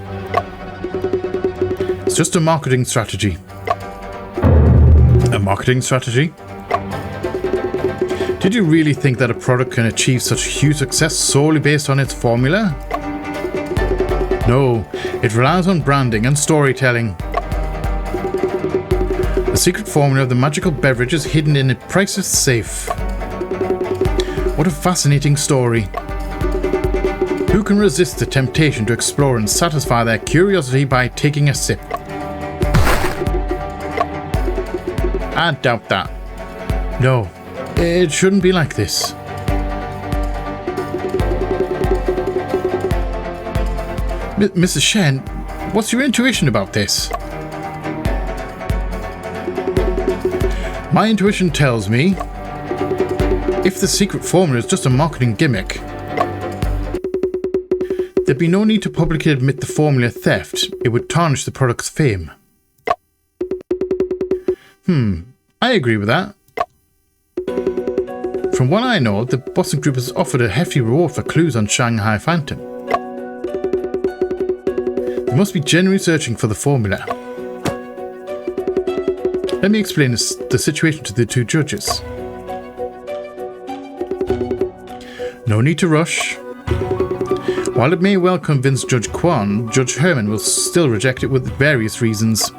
It's just a marketing strategy. A marketing strategy? Did you really think that a product can achieve such huge success solely based on its formula? No, it relies on branding and storytelling. The secret formula of the magical beverage is hidden in a priceless safe. What a fascinating story. Who can resist the temptation to explore and satisfy their curiosity by taking a sip? I doubt that. No, it shouldn't be like this. Mrs. Shen, what's your intuition about this? My intuition tells me if the secret formula is just a marketing gimmick, there'd be no need to publicly admit the formula theft. It would tarnish the product's fame. I agree with that. From what I know, the Watson Group has offered a hefty reward for clues on Shanghai Phantom. You must be genuinely searching for the formula. Let me explain the situation to the two judges. No need to rush. While it may well convince Judge Kwan, Judge Herman will still reject it with various reasons.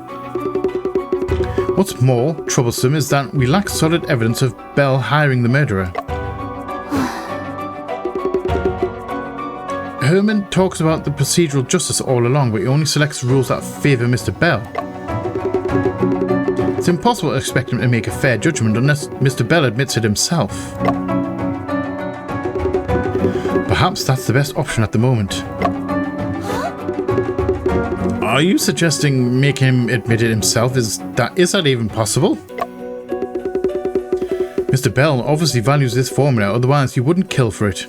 What's more troublesome is that we lack solid evidence of Bell hiring the murderer. Herman talks about the procedural justice all along, but he only selects rules that favour Mr. Bell. It's impossible to expect him to make a fair judgment unless Mr. Bell admits it himself. Perhaps that's the best option at the moment. Are you suggesting making him admit it himself? Is that even possible? Mr. Bell obviously values this formula, otherwise he wouldn't kill for it.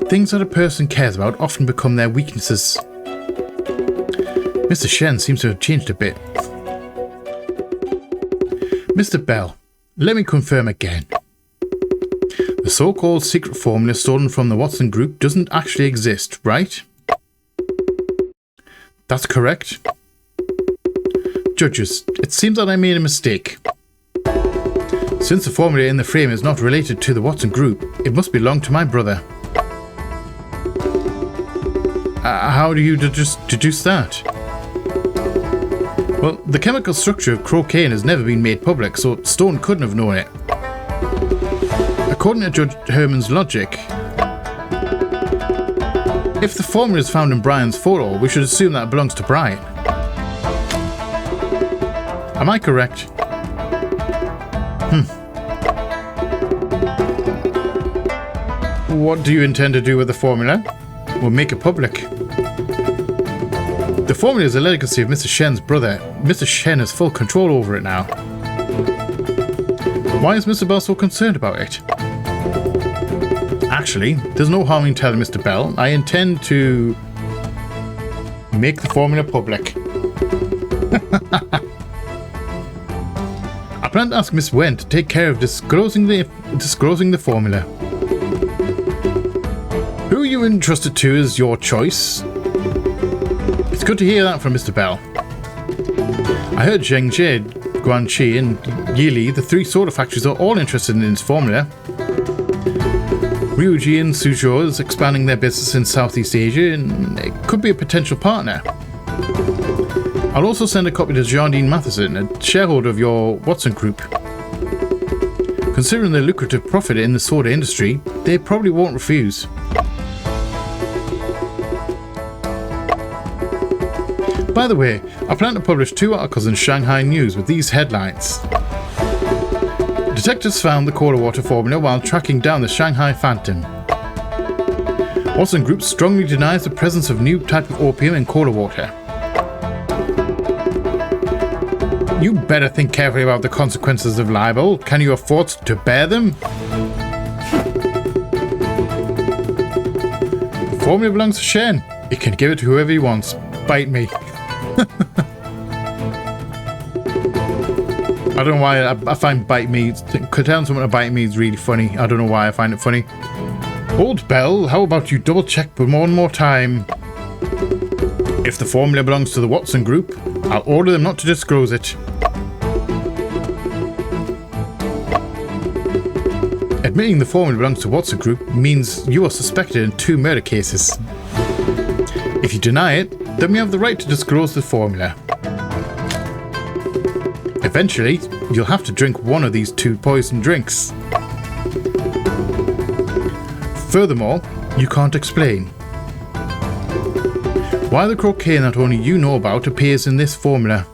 Things that a person cares about often become their weaknesses. Mr. Shen seems to have changed a bit. Mr. Bell, let me confirm again. The so-called secret formula stolen from the Watson Group doesn't actually exist, right? That's correct. Judges, it seems that I made a mistake. Since the formula in the frame is not related to the Watson Group, it must belong to my brother. How do you deduce that? Well, the chemical structure of cocaine has never been made public, so Stone couldn't have known it. According to Judge Herman's logic, if the formula is found in Brian's photo, we should assume that it belongs to Brian. Am I correct? What do you intend to do with the formula? We'll make it public. The formula is a legacy of Mr. Shen's brother. Mr. Shen has full control over it now. Why is Mr. Bell so concerned about it? Actually, there's no harm in telling Mr. Bell. I intend to make the formula public. I plan to ask Miss Wen to take care of disclosing the formula. Who you entrusted to is your choice. It's good to hear that from Mr. Bell. I heard Yangtze, Guangxi and Yili, the three soda factories, are all interested in this formula. Ryuji and Suzhou is expanding their business in Southeast Asia and it could be a potential partner. I'll also send a copy to Jardine Matheson, a shareholder of your Watson Group. Considering the lucrative profit in the soda industry, they probably won't refuse. By the way, I plan to publish 2 articles in Shanghai News with these headlines. Detectives found the cola water formula while tracking down the Shanghai Phantom. Watson Group strongly denies the presence of new type of opium in cola water. You better think carefully about the consequences of libel. Can you afford to bear them? The formula belongs to Shen. He can give it to whoever he wants. Bite me. I don't know why I find bite me, telling someone to bite me is really funny. I don't know why I find it funny. Old Bell, how about you double check one more time? If the formula belongs to the Watson Group, I'll order them not to disclose it. Admitting the formula belongs to Watson Group means you are suspected in 2 murder cases. If you deny it, then we have the right to disclose the formula. Eventually, you'll have to drink one of these 2 poison drinks. Furthermore, you can't explain why the cocaine that only you know about appears in this formula.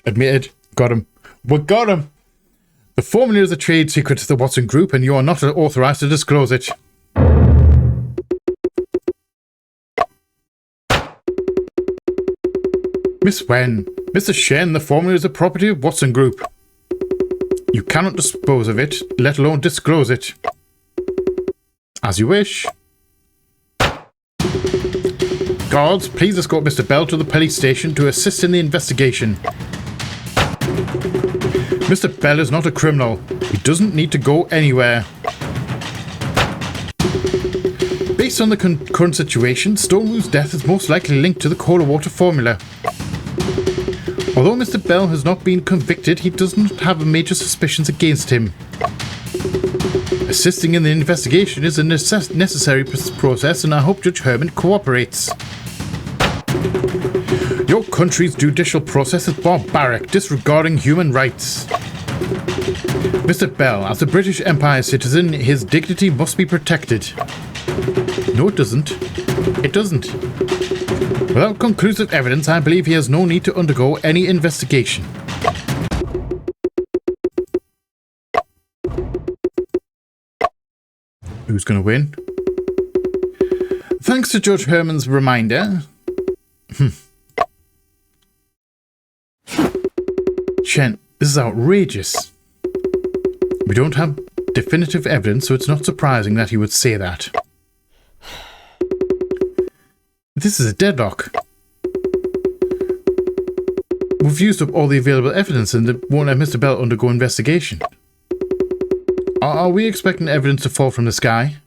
Admitted. Got him. We got him! The formula is a trade secret to the Watson Group and you are not authorized to disclose it. Miss Wen, Mr. Shen, the formula is a property of Watson Group. You cannot dispose of it, let alone disclose it. As you wish. Guards, please escort Mr. Bell to the police station to assist in the investigation. Mr. Bell is not a criminal. He doesn't need to go anywhere. Based on the current situation, Stonewall's death is most likely linked to the cola water formula. Although Mr. Bell has not been convicted, he doesn't have major suspicions against him. Assisting in the investigation is a necessary process, and I hope Judge Herman cooperates. Your country's judicial process is barbaric, disregarding human rights. Mr. Bell, as a British Empire citizen, his dignity must be protected. No, it doesn't. It doesn't. Without conclusive evidence, I believe he has no need to undergo any investigation. Who's going to win? Thanks to Judge Herman's reminder. Shen, this is outrageous. We don't have definitive evidence, so it's not surprising that he would say that. This is a deadlock. We've used up all the available evidence and won't let Mr. Bell undergo investigation. Are we expecting evidence to fall from the sky?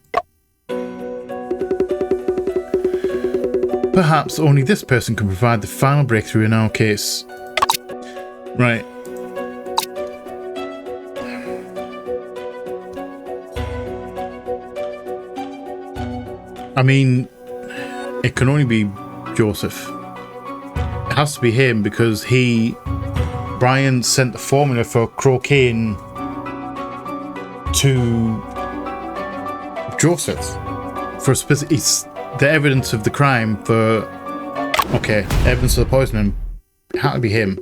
Perhaps only this person can provide the final breakthrough in our case. Right. I mean, it can only be Joseph. It has to be him because Brian sent the formula for cocaine to Joseph for the evidence of the crime for evidence of the poisoning. It had to be him.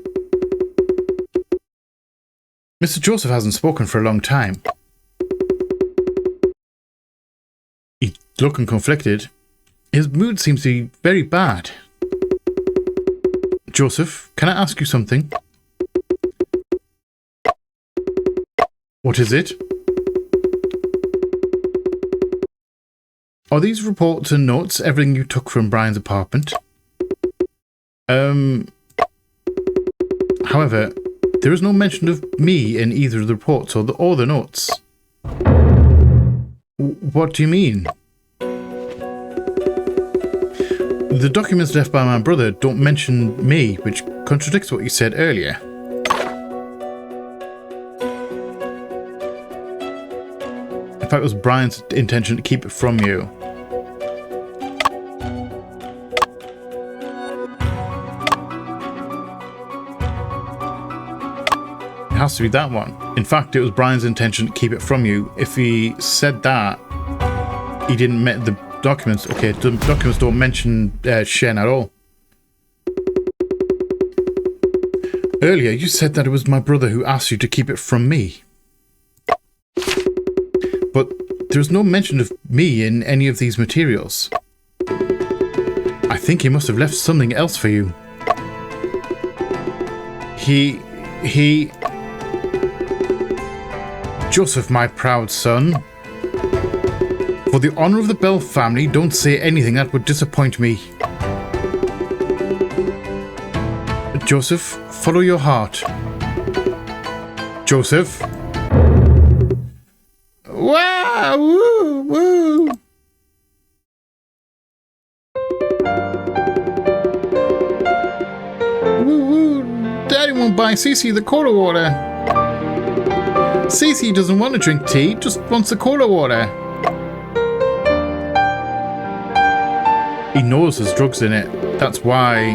Mr. Joseph hasn't spoken for a long time. He's looking conflicted. His mood seems to be very bad. Joseph, can I ask you something? What is it? Are these reports and notes everything you took from Brian's apartment? However, there is no mention of me in either of the reports or the notes. What do you mean? The documents left by my brother don't mention me, which contradicts what you said earlier. In fact, it was Brian's intention to keep it from you. It has to be that one. In fact, it was Brian's intention to keep it from you. If he said that, he didn't met the documents. Okay, the documents don't mention Shen at all. Earlier, you said that it was my brother who asked you to keep it from me. But there's no mention of me in any of these materials. I think he must have left something else for you. Joseph, my proud son. For the honor of the Bell family, don't say anything that would disappoint me. Joseph, follow your heart. Joseph. Wow! Woo! Woo! Woo! Woo! Daddy won't buy Cece the cola water. Cece doesn't want to drink tea, just wants the cola water. He knows there's drugs in it. That's why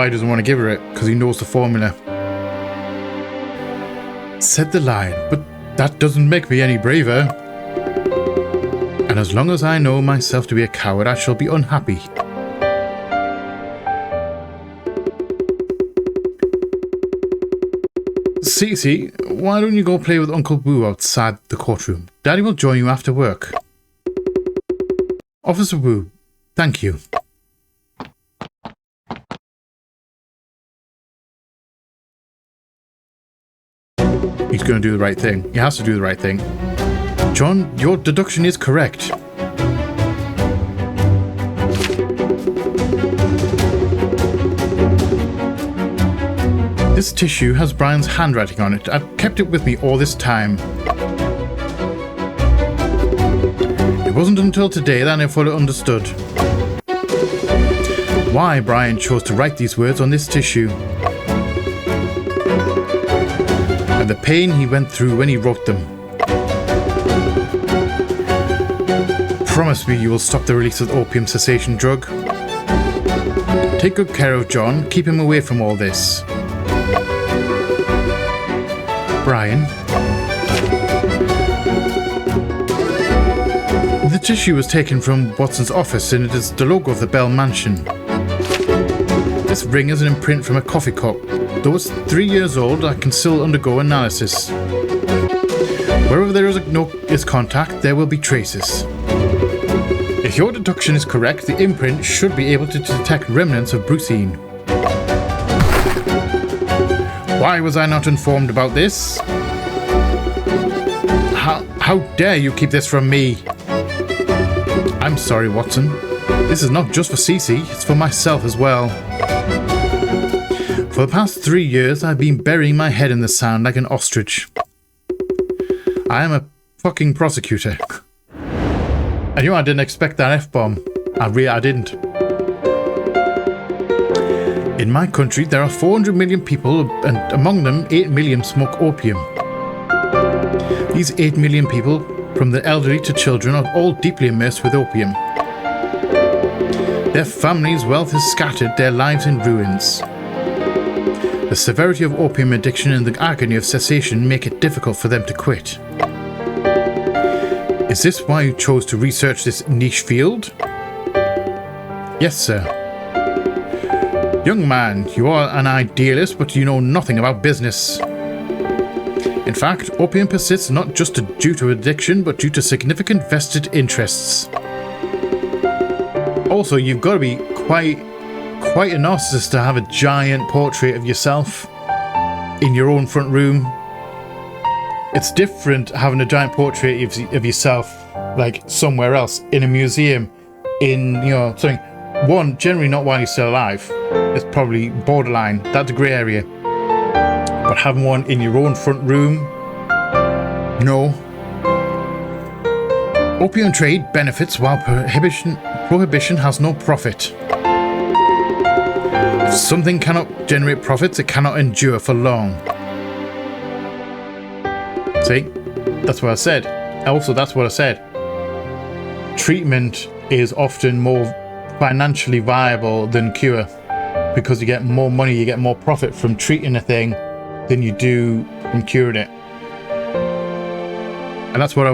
he doesn't want to give her it, because he knows the formula. Said the lion, but that doesn't make me any braver. And as long as I know myself to be a coward, I shall be unhappy. Cece, why don't you go play with Uncle Boo outside the courtroom? Daddy will join you after work. Officer Wu, thank you. He's going to do the right thing. He has to do the right thing. John, your deduction is correct. This tissue has Brian's handwriting on it. I've kept it with me all this time. It wasn't until today that I fully understood why Brian chose to write these words on this tissue, and the pain he went through when he wrote them. Promise me you will stop the release of the opium cessation drug. Take good care of John. Keep him away from all this. Brian. The tissue was taken from Watson's office and it is the logo of the Bell Mansion. This ring is an imprint from a coffee cup. Though it's 3 years old, I can still undergo analysis. Wherever there is contact, there will be traces. If your deduction is correct, the imprint should be able to detect remnants of brucine. Why was I not informed about this? How dare you keep this from me? I'm sorry, Watson. This is not just for Cece, it's for myself as well. For the past 3 years, I've been burying my head in the sand like an ostrich. I am a fucking prosecutor. I knew I didn't expect that F-bomb. I didn't. In my country, there are 400 million people, and among them, 8 million smoke opium. These 8 million people, from the elderly to children, are all deeply immersed with opium. Their families' wealth is scattered, their lives in ruins. The severity of opium addiction and the agony of cessation make it difficult for them to quit. Is this why you chose to research this niche field? Yes, sir. Young man, you are an idealist, but you know nothing about business. In fact, opium persists not just due to addiction, but due to significant vested interests. Also, you've got to be quite a narcissist to have a giant portrait of yourself in your own front room. It's different having a giant portrait of yourself like somewhere else, in a museum, in, you know, something. One, generally not while you're still alive. It's probably borderline. That's a grey area. But having one in your own front room, no. Opium trade benefits while prohibition has no profit. If something cannot generate profits, it cannot endure for long. See? That's what I said. Also, that's what I said. Treatment is often more financially viable than cure, because you get more money, you get more profit from treating a thing than you do from curing it. And that's why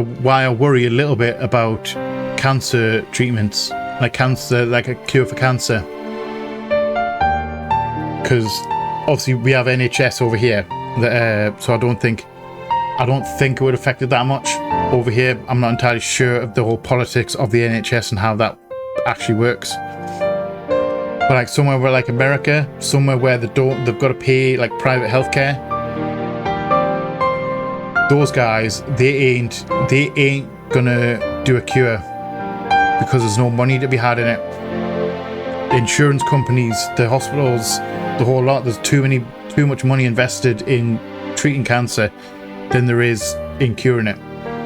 I worry a little bit about cancer treatments, like a cure for cancer. Because obviously we have NHS over here, so I don't think it would affect it that much over here. I'm not entirely sure of the whole politics of the NHS and how that actually works. But like somewhere where like America, somewhere where they've got to pay like private healthcare, those guys, they ain't gonna do a cure because there's no money to be had in it. The insurance companies, the hospitals, the whole lot, there's too much money invested in treating cancer than there is in curing it.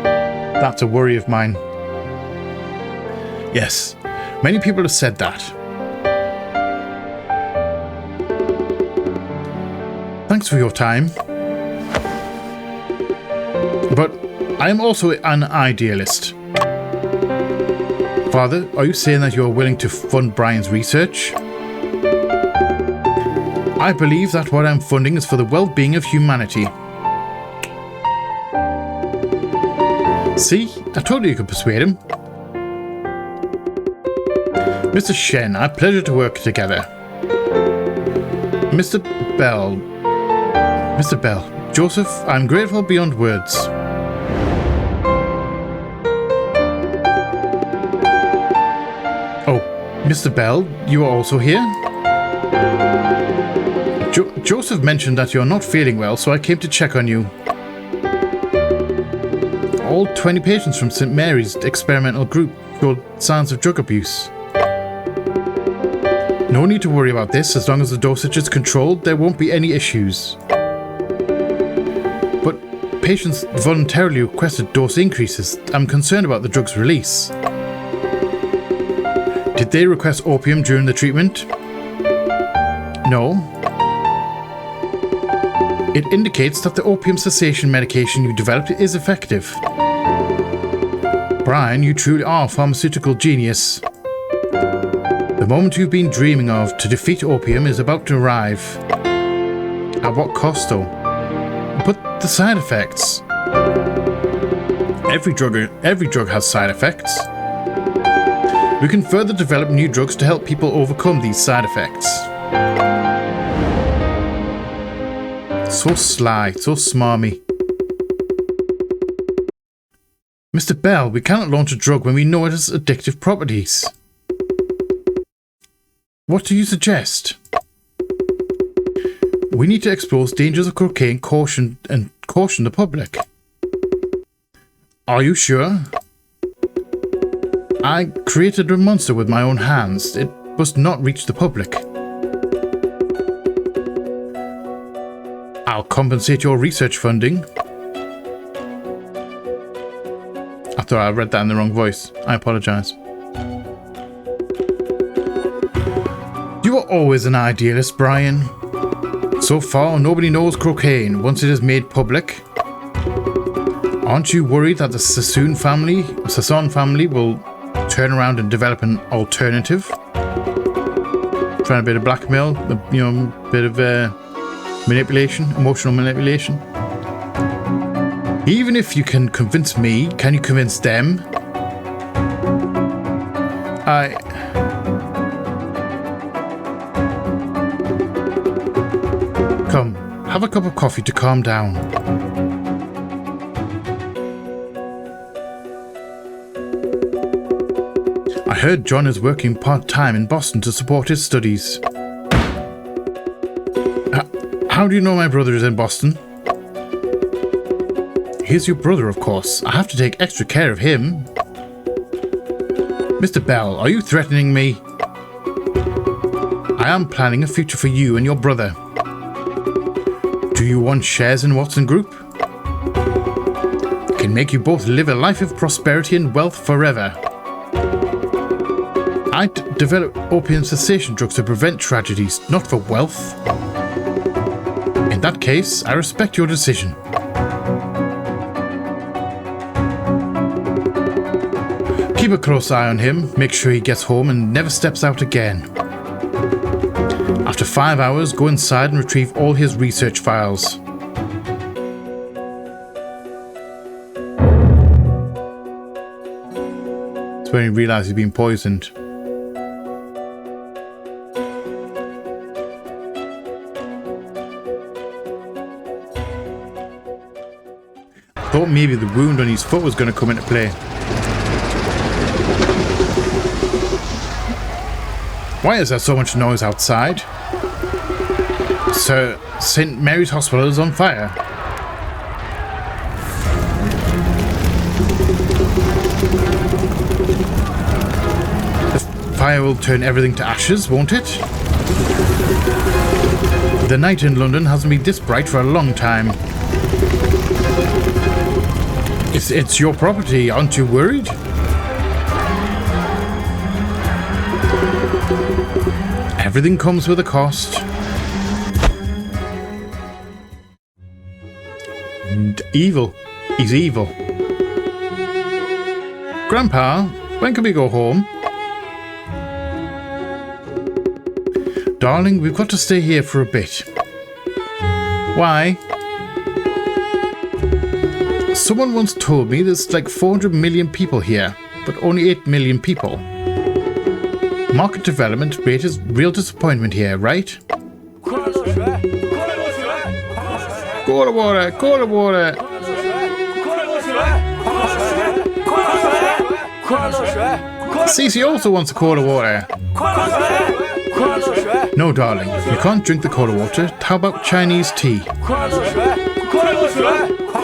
That's a worry of mine. Yes, many people have said that. Thanks for your time. But I am also an idealist. Father, are you saying that you are willing to fund Brian's research? I believe that what I'm funding is for the well-being of humanity. See? I told you could persuade him. Mr. Shen, our pleasure to work together. Mr. Bell, Joseph, I'm grateful beyond words. Oh, Mr. Bell, you are also here? Joseph mentioned that you're not feeling well, so I came to check on you. All 20 patients from St. Mary's experimental group showed signs of drug abuse. No need to worry about this. As long as the dosage is controlled, there won't be any issues. But patients voluntarily requested dose increases. I'm concerned about the drug's release. Did they request opium during the treatment? No. It indicates that the opium cessation medication you developed is effective. Brian, you truly are a pharmaceutical genius. The moment you've been dreaming of to defeat opium is about to arrive. At what cost, though? But the side effects. Every drug has side effects. We can further develop new drugs to help people overcome these side effects. So sly, so smarmy. Mr. Bell, we cannot launch a drug when we know it has addictive properties. What do you suggest? We need to expose dangers of cocaine, caution the public. Are you sure? I created a monster with my own hands. It must not reach the public. I'll compensate your research funding. I thought I read that in the wrong voice. I apologize. You are always an idealist, Brian. So far, nobody knows cocaine. Once it is made public, aren't you worried that the Sassoon family will turn around and develop an alternative? Trying a bit of blackmail, a bit of manipulation, emotional manipulation. Even if you can convince me, can you convince them? Come, have a cup of coffee to calm down. I heard John is working part-time in Boston to support his studies. How do you know my brother is in Boston? He's your brother, of course. I have to take extra care of him. Mr. Bell, are you threatening me? I am planning a future for you and your brother. Do you want shares in Watson Group? It can make you both live a life of prosperity and wealth forever. I develop opium cessation drugs to prevent tragedies, not for wealth. In that case, I respect your decision. Keep a close eye on him, make sure he gets home and never steps out again. After 5 hours, go inside and retrieve all his research files. That's when he realized he'd been poisoned. Thought maybe the wound on his foot was going to come into play. Why is there so much noise outside? Sir, St. Mary's Hospital is on fire. The fire will turn everything to ashes, won't it? The night in London hasn't been this bright for a long time. It's your property, aren't you worried? Everything comes with a cost. And evil. He's evil. Grandpa, when can we go home? Darling, we've got to stay here for a bit. Why? Someone once told me there's like 400 million people here, but only 8 million people. Market development rate is real disappointment here, right? Cola water, cola water. Cece also wants a cola water. No, darling, you can't drink the cola water. How about Chinese tea?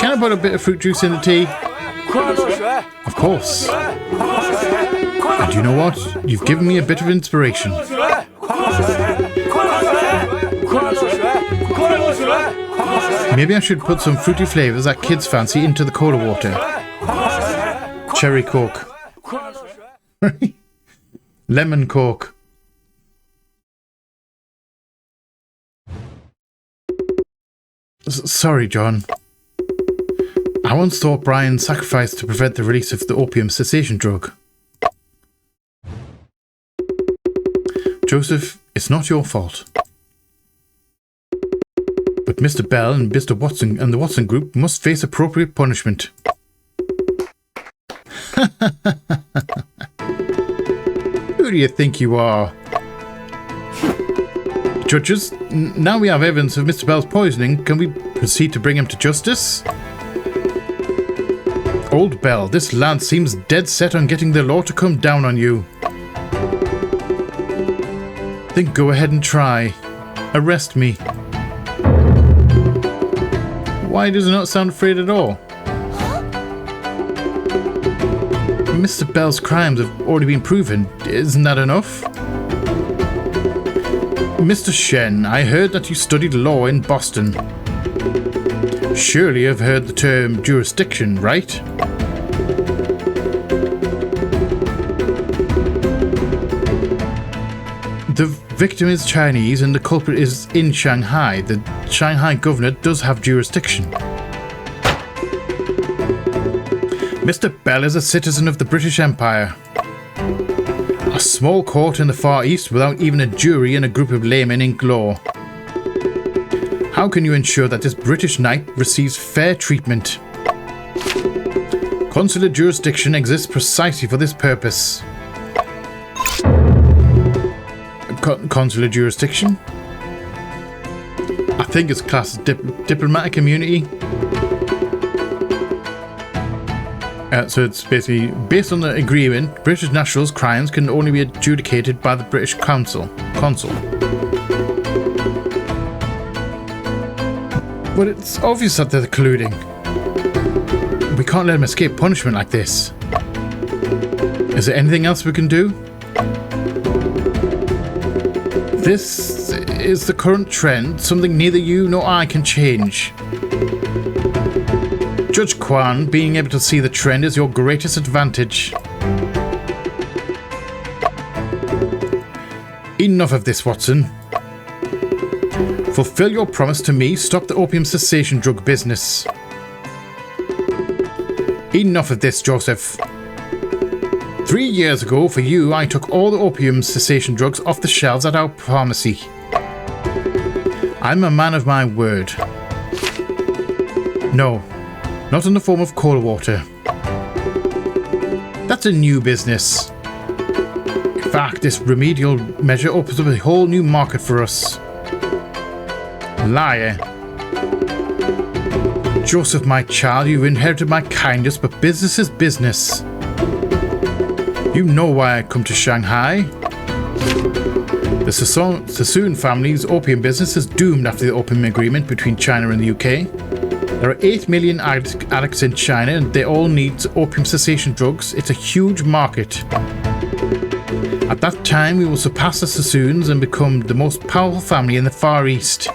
Can I put a bit of fruit juice in the tea? Of course. And you know what? You've given me a bit of inspiration. Maybe I should put some fruity flavours that kids fancy into the cola water. Cherry Coke. Lemon Coke. Sorry, John. I once thought Brian sacrificed to prevent the release of the opium cessation drug. Joseph, it's not your fault. But Mr. Bell and Mr. Watson and the Watson Group must face appropriate punishment. Who do you think you are? Judges, now we have evidence of Mr. Bell's poisoning, can we proceed to bring him to justice? Old Bell, this lad seems dead set on getting the law to come down on you. Then go ahead and try. Arrest me. Why does he not sound afraid at all? Mr. Bell's crimes have already been proven. Isn't that enough? Mr. Shen, I heard that you studied law in Boston. Surely you've heard the term jurisdiction, right? The victim is Chinese and the culprit is in Shanghai. The Shanghai governor does have jurisdiction. Mr. Bell is a citizen of the British Empire. A small court in the Far East without even a jury and a group of laymen in law. How can you ensure that this British knight receives fair treatment? Consular jurisdiction exists precisely for this purpose. Consular jurisdiction? I think it's classed as diplomatic immunity. So it's basically, based on the agreement, British nationals' crimes can only be adjudicated by the British consul. But it's obvious that they're colluding. We can't let them escape punishment like this. Is there anything else we can do? This is the current trend, something neither you nor I can change. Judge Kwan, being able to see the trend is your greatest advantage. Enough of this, Watson. Fulfill your promise to me, stop the opium cessation drug business. Enough of this, Joseph. 3 years ago, for you, I took all the opium cessation drugs off the shelves at our pharmacy. I'm a man of my word. No. Not in the form of cola water. That's a new business. In fact, this remedial measure opens up a whole new market for us. Liar. Joseph, my child, you've inherited my kindness, but business is business. You know why I come to Shanghai. The Sassoon family's opium business is doomed after the opium agreement between China and the UK. There are 8 million addicts in China and they all need opium cessation drugs. It's a huge market. At that time, we will surpass the Sassoons and become the most powerful family in the Far East.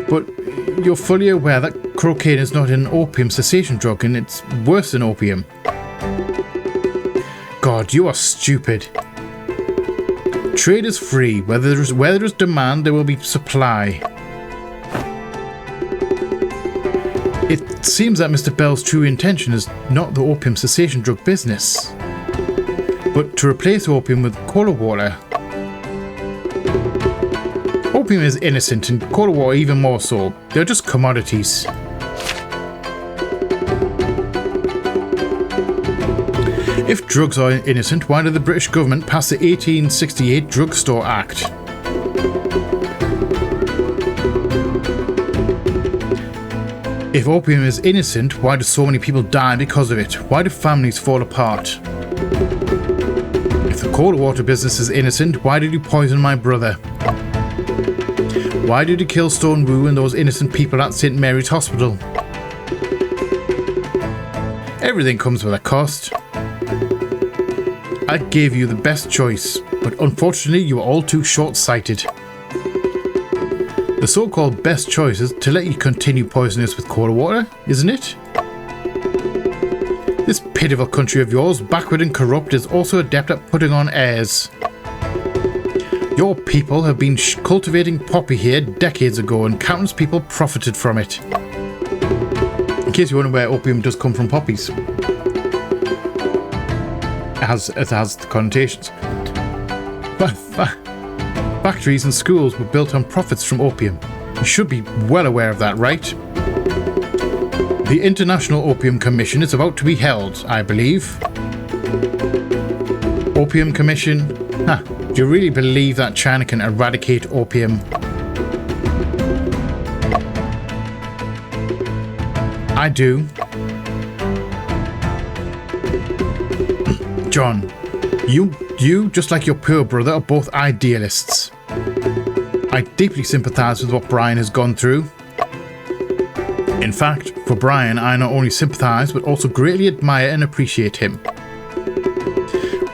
But you're fully aware that cocaine is not an opium cessation drug and it's worse than opium. God, you are stupid. Trade is free. Where there is demand, there will be supply. It seems that Mr. Bell's true intention is not the opium cessation drug business, but to replace opium with cola water. Opium is innocent and cola water even more so. They're just commodities. If drugs are innocent, why did the British government pass the 1868 Drugstore Act? If opium is innocent, why do so many people die because of it? Why do families fall apart? If the cola water business is innocent, why did you poison my brother? Why did you kill Stone Wu and those innocent people at St. Mary's Hospital? Everything comes with a cost. I gave you the best choice. but unfortunately you are all too short-sighted. The so-called best choice is to let you continue poisoning us with cold water, isn't it? This pitiful country of yours, backward and corrupt, is also adept at putting on airs. Your people have been cultivating poppy here decades ago, and countless people profited from it. In case you wonder where opium does come from, poppies. It has the connotations. Factories and schools were built on profits from opium. You should be well aware of that, right? The International Opium Commission is about to be held, I believe. Opium Commission? Huh. Do you really believe that China can eradicate opium? I do. John, you, just like your poor brother, are both idealists. I deeply sympathise with what Brian has gone through. In fact, for Brian, I not only sympathise, but also greatly admire and appreciate him.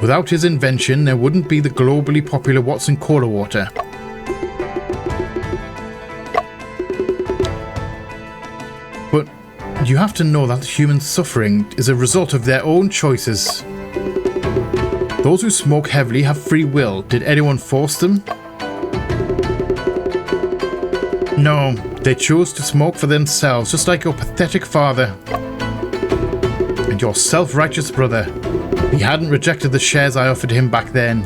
Without his invention, there wouldn't be the globally popular Watson Cola Water. But you have to know that human suffering is a result of their own choices. Those who smoke heavily have free will. Did anyone force them? No, they chose to smoke for themselves, just like your pathetic father. And your self-righteous brother. He hadn't rejected the shares I offered him back then.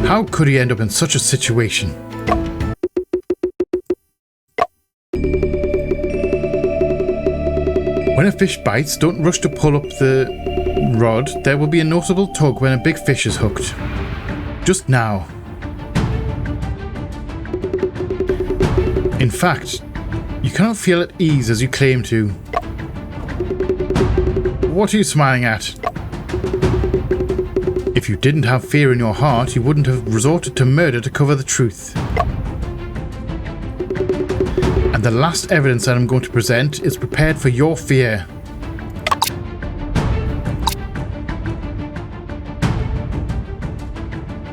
How could he end up in such a situation? When a fish bites, don't rush to pull up the rod. There will be a noticeable tug when a big fish is hooked. Just now. In fact, you cannot feel at ease as you claim to. What are you smiling at? If you didn't have fear in your heart, you wouldn't have resorted to murder to cover the truth. And the last evidence that I'm going to present is prepared for your fear.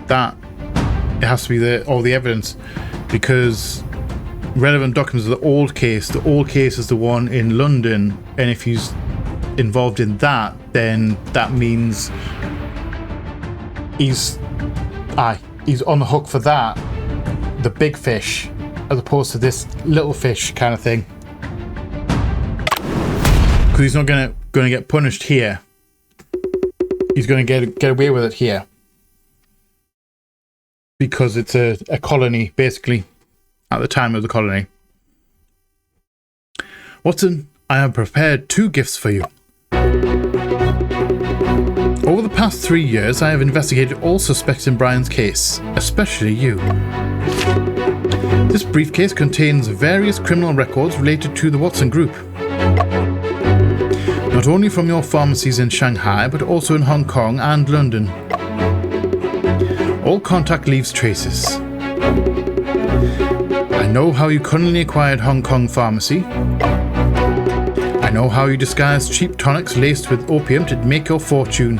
That it has to be all the evidence, because relevant documents of the old case. The old case is the one in London, and if he's involved in that, then that means he's on the hook for that, the big fish, as opposed to this little fish kind of thing. Because he's not gonna get punished here. He's gonna get away with it here. Because it's a colony, basically, at the time of the colony. Watson, I have prepared 2 gifts for you. Over the past 3 years, I have investigated all suspects in Brian's case, especially you. This briefcase contains various criminal records related to the Watson Group. Not only from your pharmacies in Shanghai, but also in Hong Kong and London. All contact leaves traces. I know how you cunningly acquired Hong Kong pharmacy. I know how you disguised cheap tonics laced with opium to make your fortune.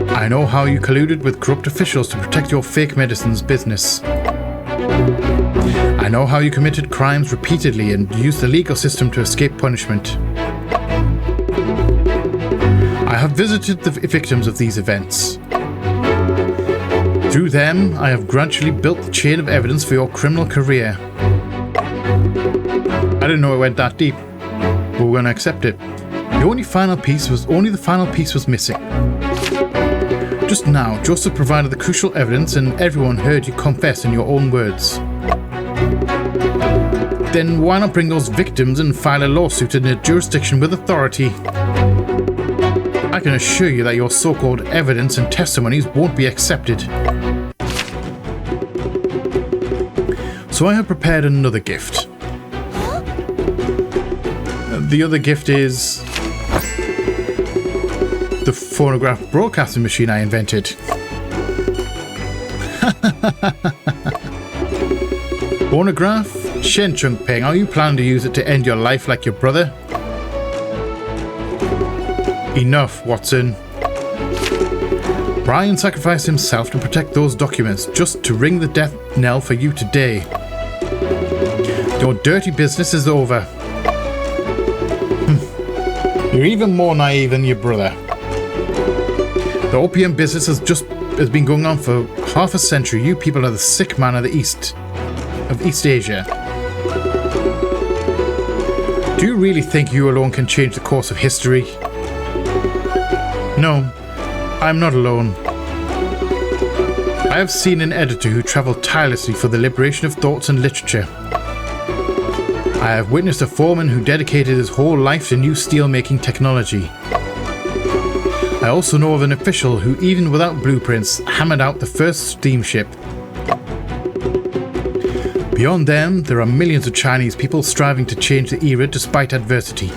I know how you colluded with corrupt officials to protect your fake medicines business. I know how you committed crimes repeatedly and used the legal system to escape punishment. I have visited the victims of these events. Through them, I have gradually built the chain of evidence for your criminal career. I didn't know it went that deep, but we're going to accept it. Only the final piece was missing. Just now, Joseph provided the crucial evidence and everyone heard you confess in your own words. Then why not bring those victims and file a lawsuit in a jurisdiction with authority? I can assure you that your so-called evidence and testimonies won't be accepted. So I have prepared another gift. The other gift is the phonograph broadcasting machine I invented. Phonograph? Shen Chung Peng, are you planning to use it to end your life like your brother? Enough, Watson. Brian sacrificed himself to protect those documents, just to ring the death knell for you today. Your dirty business is over. You're even more naive than your brother. The opium business has been going on for half a century. You people are the sick man of East Asia. Do you really think you alone can change the course of history? No, I'm not alone. I have seen an editor who travelled tirelessly for the liberation of thoughts and literature. I have witnessed a foreman who dedicated his whole life to new steel-making technology. I also know of an official who, even without blueprints, hammered out the first steamship. Beyond them, there are millions of Chinese people striving to change the era despite adversity.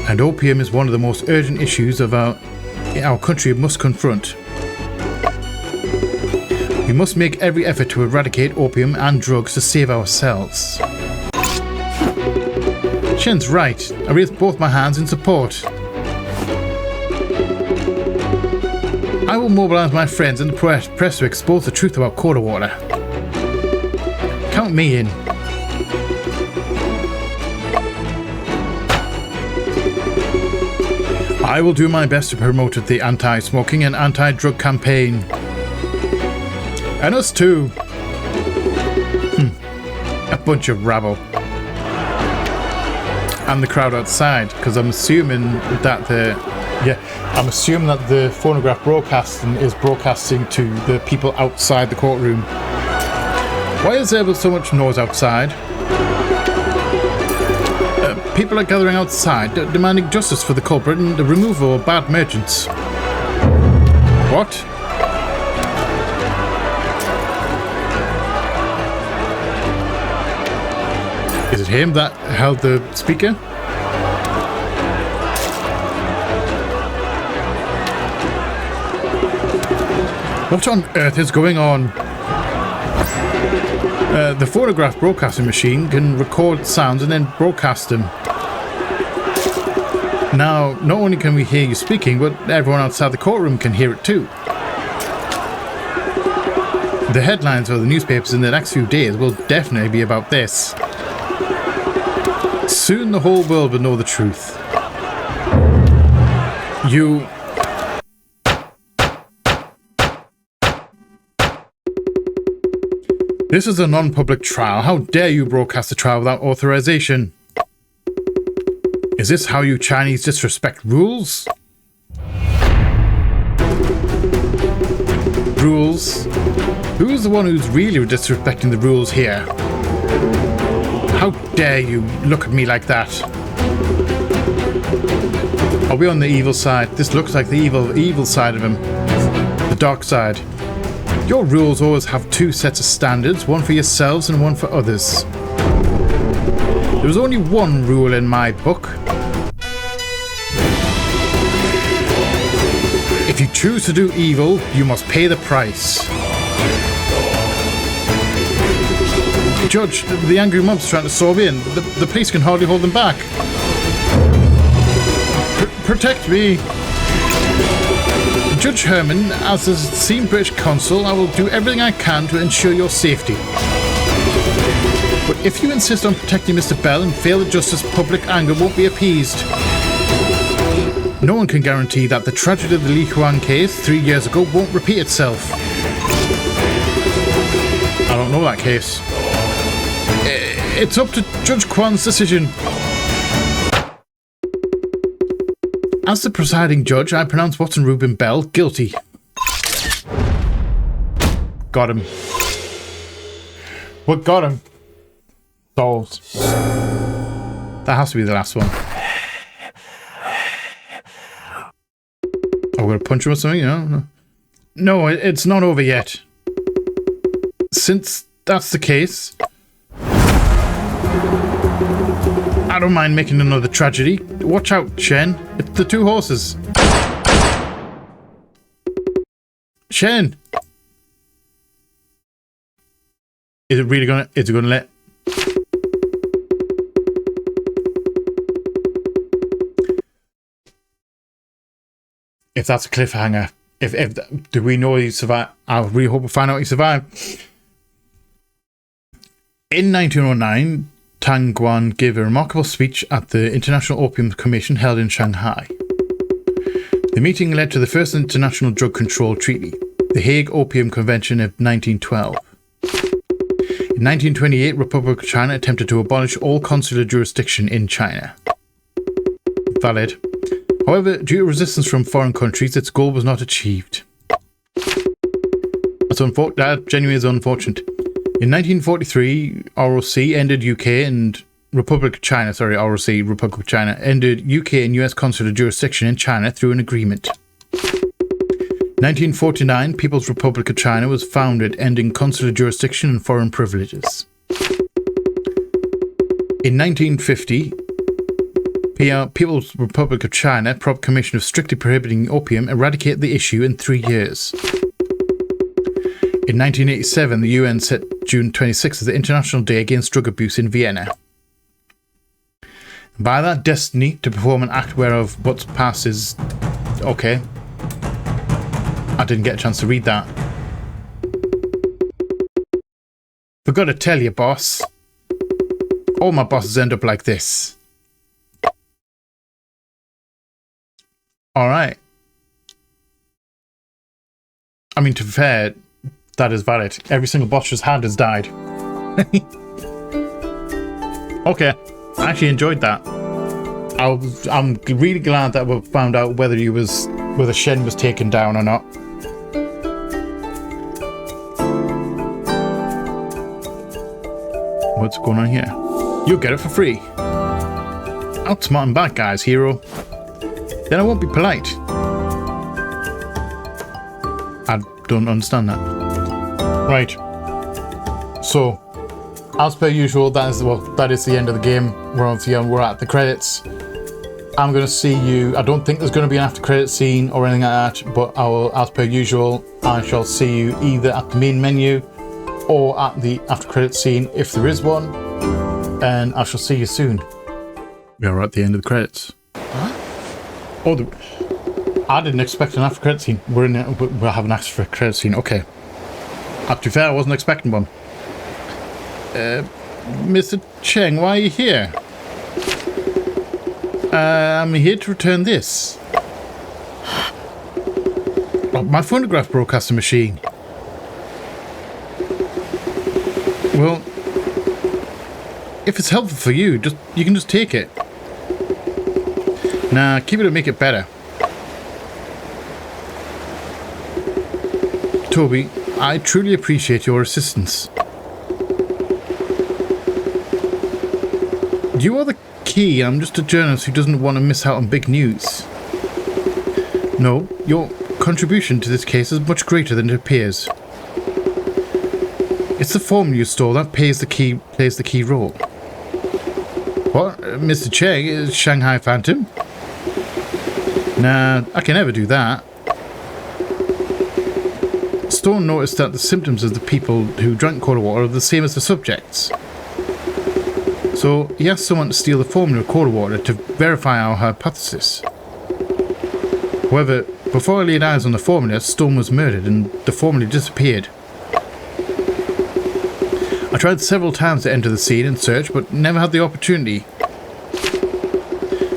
And opium is one of the most urgent issues of our country must confront. We must make every effort to eradicate opium and drugs to save ourselves. Shen's right. I raise both my hands in support. I will mobilize my friends and the press to expose the truth about Coda Water. Count me in. I will do my best to promote the anti-smoking and anti-drug campaign. And us too. A bunch of rabble. And the crowd outside, because I'm assuming that the phonograph broadcasting is broadcasting to the people outside the courtroom. Why is there so much noise outside? People are gathering outside, demanding justice for the culprit and the removal of bad merchants. What? Is it him that held the speaker? What on earth is going on? The phonograph broadcasting machine can record sounds and then broadcast them. Now, not only can we hear you speaking, but everyone outside the courtroom can hear it too. The headlines of the newspapers in the next few days will definitely be about this. Soon the whole world will know the truth. You... This is a non-public trial. How dare you broadcast the trial without authorization? Is this how you Chinese disrespect rules? Rules? Who's the one who's really disrespecting the rules here? How dare you look at me like that? Are we on the evil side? This looks like the evil side of him. The dark side. Your rules always have two sets of standards, one for yourselves and one for others. There's only one rule in my book. If you choose to do evil, you must pay the price. Judge, the angry mob's trying to storm in. The police can hardly hold them back. Protect me. Judge Herman, as the esteemed British consul, I will do everything I can to ensure your safety. But if you insist on protecting Mr. Bell and fail the justice, public anger won't be appeased. No one can guarantee that the tragedy of the Li Huang case 3 years ago won't repeat itself. I don't know that case. It's up to Judge Kwan's decision. As the presiding judge, I pronounce Watson Reuben Bell guilty. Got him. What got him? Solved. That has to be the last one. Oh, we're gonna punch him or something? No, it's not over yet. Since that's the case, I don't mind making another tragedy. Watch out, Shen. It's the two horses. Shen! Is it gonna let... If that's a cliffhanger, If do we know he survived? I really hope we find out he survived. In 1909, Tang Guan gave a remarkable speech at the International Opium Commission held in Shanghai. The meeting led to the first international drug control treaty, the Hague Opium Convention of 1912. In 1928, Republic of China attempted to abolish all consular jurisdiction in China. Valid. However, due to resistance from foreign countries, its goal was not achieved. That genuinely is unfortunate. In 1943, ROC ended UK and Republic of China, Republic of China ended UK and US consular jurisdiction in China through an agreement. 1949, People's Republic of China was founded, ending consular jurisdiction and foreign privileges. In 1950, People's Republic of China Prop Commission of strictly prohibiting opium eradicated the issue in 3 years. In 1987, the UN set June 26 as the International Day Against Drug Abuse in Vienna. By that destiny to perform an act whereof what's past is... Okay. I didn't get a chance to read that. Forgot to tell you, boss. All my bosses end up like this. Alright. I mean, to be fair, that is valid. Every single boss she's had has died. Okay. I actually enjoyed that. I'm really glad that we found out whether Shen was taken down or not. What's going on here? You'll get it for free. Outsmarting bad guys, hero. Then I won't be polite. I don't understand that. Right. So, as per usual, that is the end of the game. We're at the credits. I'm going to see you. I don't think there's going to be an after credit scene or anything like that, but I will, as per usual, I shall see you either at the main menu or at the after credit scene if there is one, and I shall see you soon. We are at the end of the credits. Huh? Oh, I didn't expect an after credit scene. We'll have an after credit scene. Okay. To be fair, I wasn't expecting one. Mr. Cheng, why are you here? I'm here to return this. Oh, my phonograph broadcaster machine. Well, if it's helpful for you, you can just take it. Nah, keep it and make it better. Toby, I truly appreciate your assistance. You are the key. I'm just a journalist who doesn't want to miss out on big news. No, your contribution to this case is much greater than it appears. It's the formula you stole that plays the key role. What? Mr. Cheng is Shanghai Phantom? Nah, I can never do that. Stone noticed that the symptoms of the people who drank cola water are the same as the subjects. So he asked someone to steal the formula of cola water to verify our hypothesis. However, before I laid eyes on the formula, Stone was murdered and the formula disappeared. I tried several times to enter the scene and search, but never had the opportunity.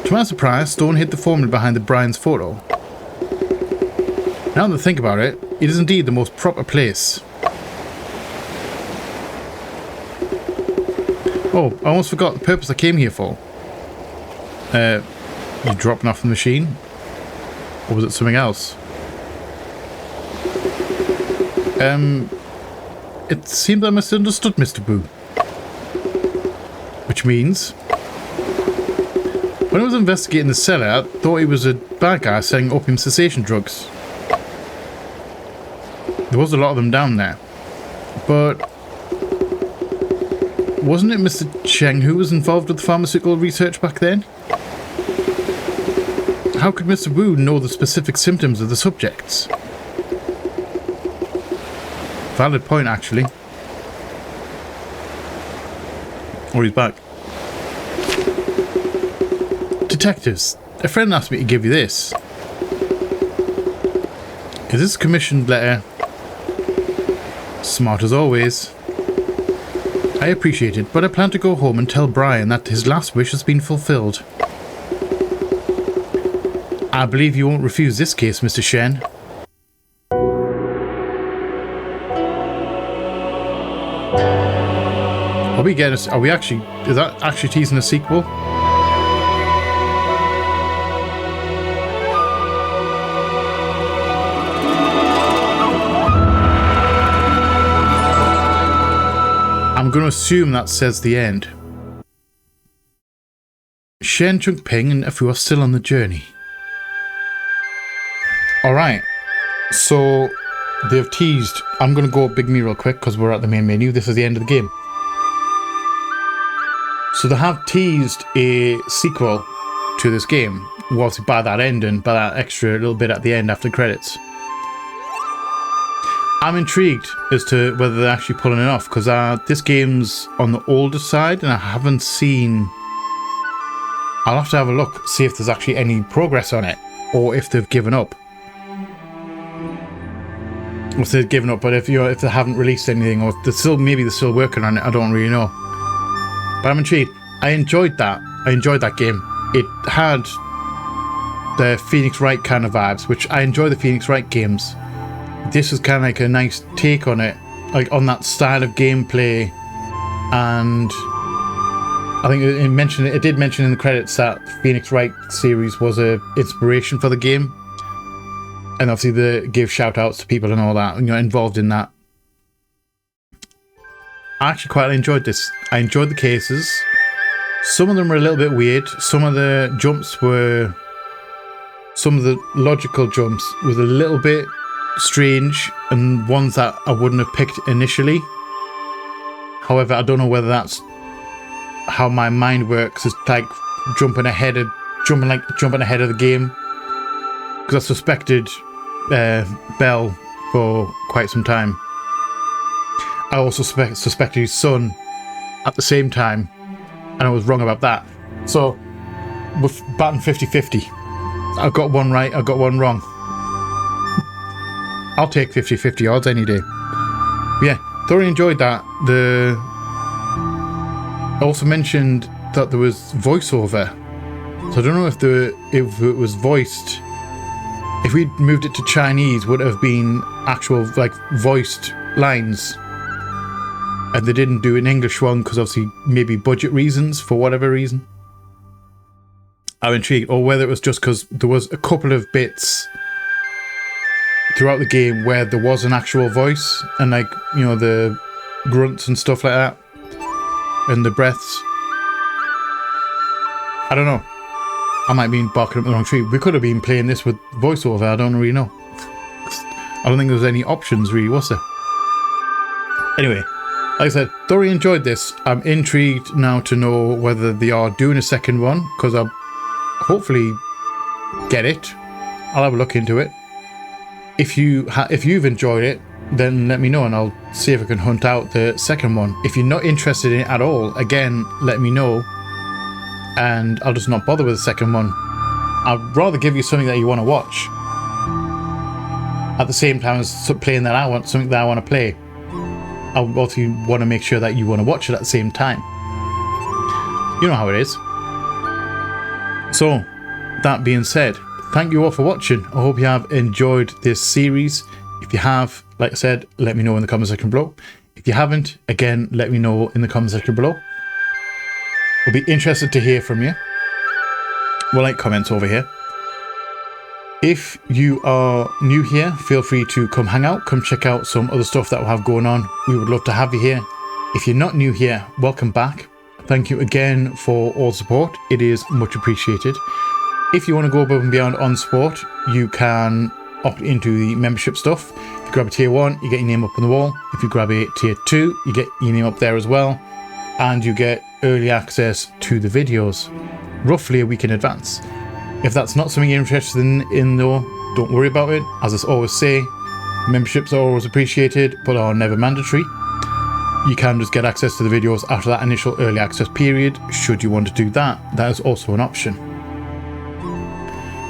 To my surprise, Stone hid the formula behind the Brian's photo. Now that I think about it, it is indeed the most proper place. Oh, I almost forgot the purpose I came here for. You dropping off the machine? Or was it something else? It seemed I misunderstood Mr. Boo. Which means... when I was investigating the cellar, I thought he was a bad guy selling opium cessation drugs. There was a lot of them down there. But... wasn't it Mr. Cheng who was involved with the pharmaceutical research back then? How could Mr. Wu know the specific symptoms of the subjects? Valid point, actually. Oh, he's back. Detectives, a friend asked me to give you this. Is this a commissioned letter? Smart as always. I appreciate it, but I plan to go home and tell Brian that his last wish has been fulfilled. I believe you won't refuse this case, Mr. Shen. Are we actually, is that actually teasing a sequel? I'm going to assume that says the end. Shen, Chungping and Afu are still on the journey. Alright, so they've teased. I'm going to go big me real quick because we're at the main menu. This is the end of the game. So they have teased a sequel to this game. Well, obviously by that ending, by that extra little bit at the end after the credits. I'm intrigued as to whether they're actually pulling it off, because this game's on the older side and I haven't seen... I'll have to have a look, see if there's actually any progress on it, or if they've given up. Or if they've given up, but if they haven't released anything, or if they're still, maybe they're still working on it, I don't really know. But I'm intrigued. I enjoyed that. I enjoyed that game. It had the Phoenix Wright kind of vibes, which I enjoy the Phoenix Wright games. This is kind of like a nice take on it, like on that style of gameplay. And I think it did mention in the credits that Phoenix Wright series was a inspiration for the game. And obviously they give shout outs to people and all that, involved in that. I actually quite enjoyed this. I enjoyed the cases. Some of them were a little bit weird. Some of the logical jumps was a little bit strange, and ones that I wouldn't have picked initially. However, I don't know whether that's how my mind works. It's like jumping ahead of the game. Because I suspected Bell for quite some time. I also suspected his son at the same time, and I was wrong about that. So, with batting 50-50, I got one right, I got one wrong. I'll take 50-50 odds any day. But yeah, thoroughly enjoyed that. I also mentioned that there was voiceover. So I don't know if it was voiced. If we'd moved it to Chinese, would it have been actual voiced lines? And they didn't do an English one because obviously maybe budget reasons, for whatever reason. I'm intrigued. Or whether it was just because there was a couple of bits throughout the game where there was an actual voice, and the grunts and stuff like that, and the breaths. I don't know. I might be barking up the wrong tree. We could have been playing this with voiceover. I don't really know. I don't think there was any options really, was there? Anyway, like I said, thoroughly enjoyed this. I'm intrigued now to know whether they are doing a second one, because I'll hopefully get it. I'll have a look into it. If you've enjoyed it, then let me know and I'll see if I can hunt out the second one. If you're not interested in it at all, again, let me know and I'll just not bother with the second one. I'd rather give you something that you want to watch at the same time as playing that I want something that I want to play. I also want to make sure that you want to watch it at the same time. You know how it is. So, that being said, thank you all for watching. I hope you have enjoyed this series. If you have, like I said, let me know in the comment section below. If you haven't, again, let me know in the comment section below. I'll be interested to hear from you. We'll like comments over here. If you are new here, feel free to come hang out, come check out some other stuff that we have going on. We would love to have you here. If you're not new here, welcome back. Thank you again for all the support. It is much appreciated. If you want to go above and beyond on support, you can opt into the membership stuff. If you grab a tier 1, you get your name up on the wall. If you grab a tier 2, you get your name up there as well. And you get early access to the videos, roughly a week in advance. If that's not something you're interested in though, don't worry about it. As I always say, memberships are always appreciated, but are never mandatory. You can just get access to the videos after that initial early access period. Should you want to do that, that is also an option.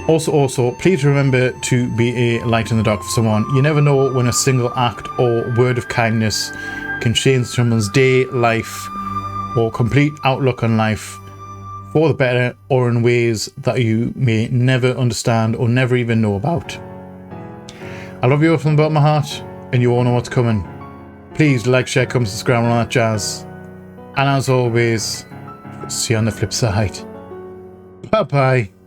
Also, please remember to be a light in the dark for someone. You never know when a single act or word of kindness can change someone's day, life, or complete outlook on life for the better, or in ways that you may never understand or never even know about. I love you all from the bottom of my heart, and you all know what's coming. Please like, share, comment, subscribe, and all that jazz. And as always, see you on the flip side. Bye bye.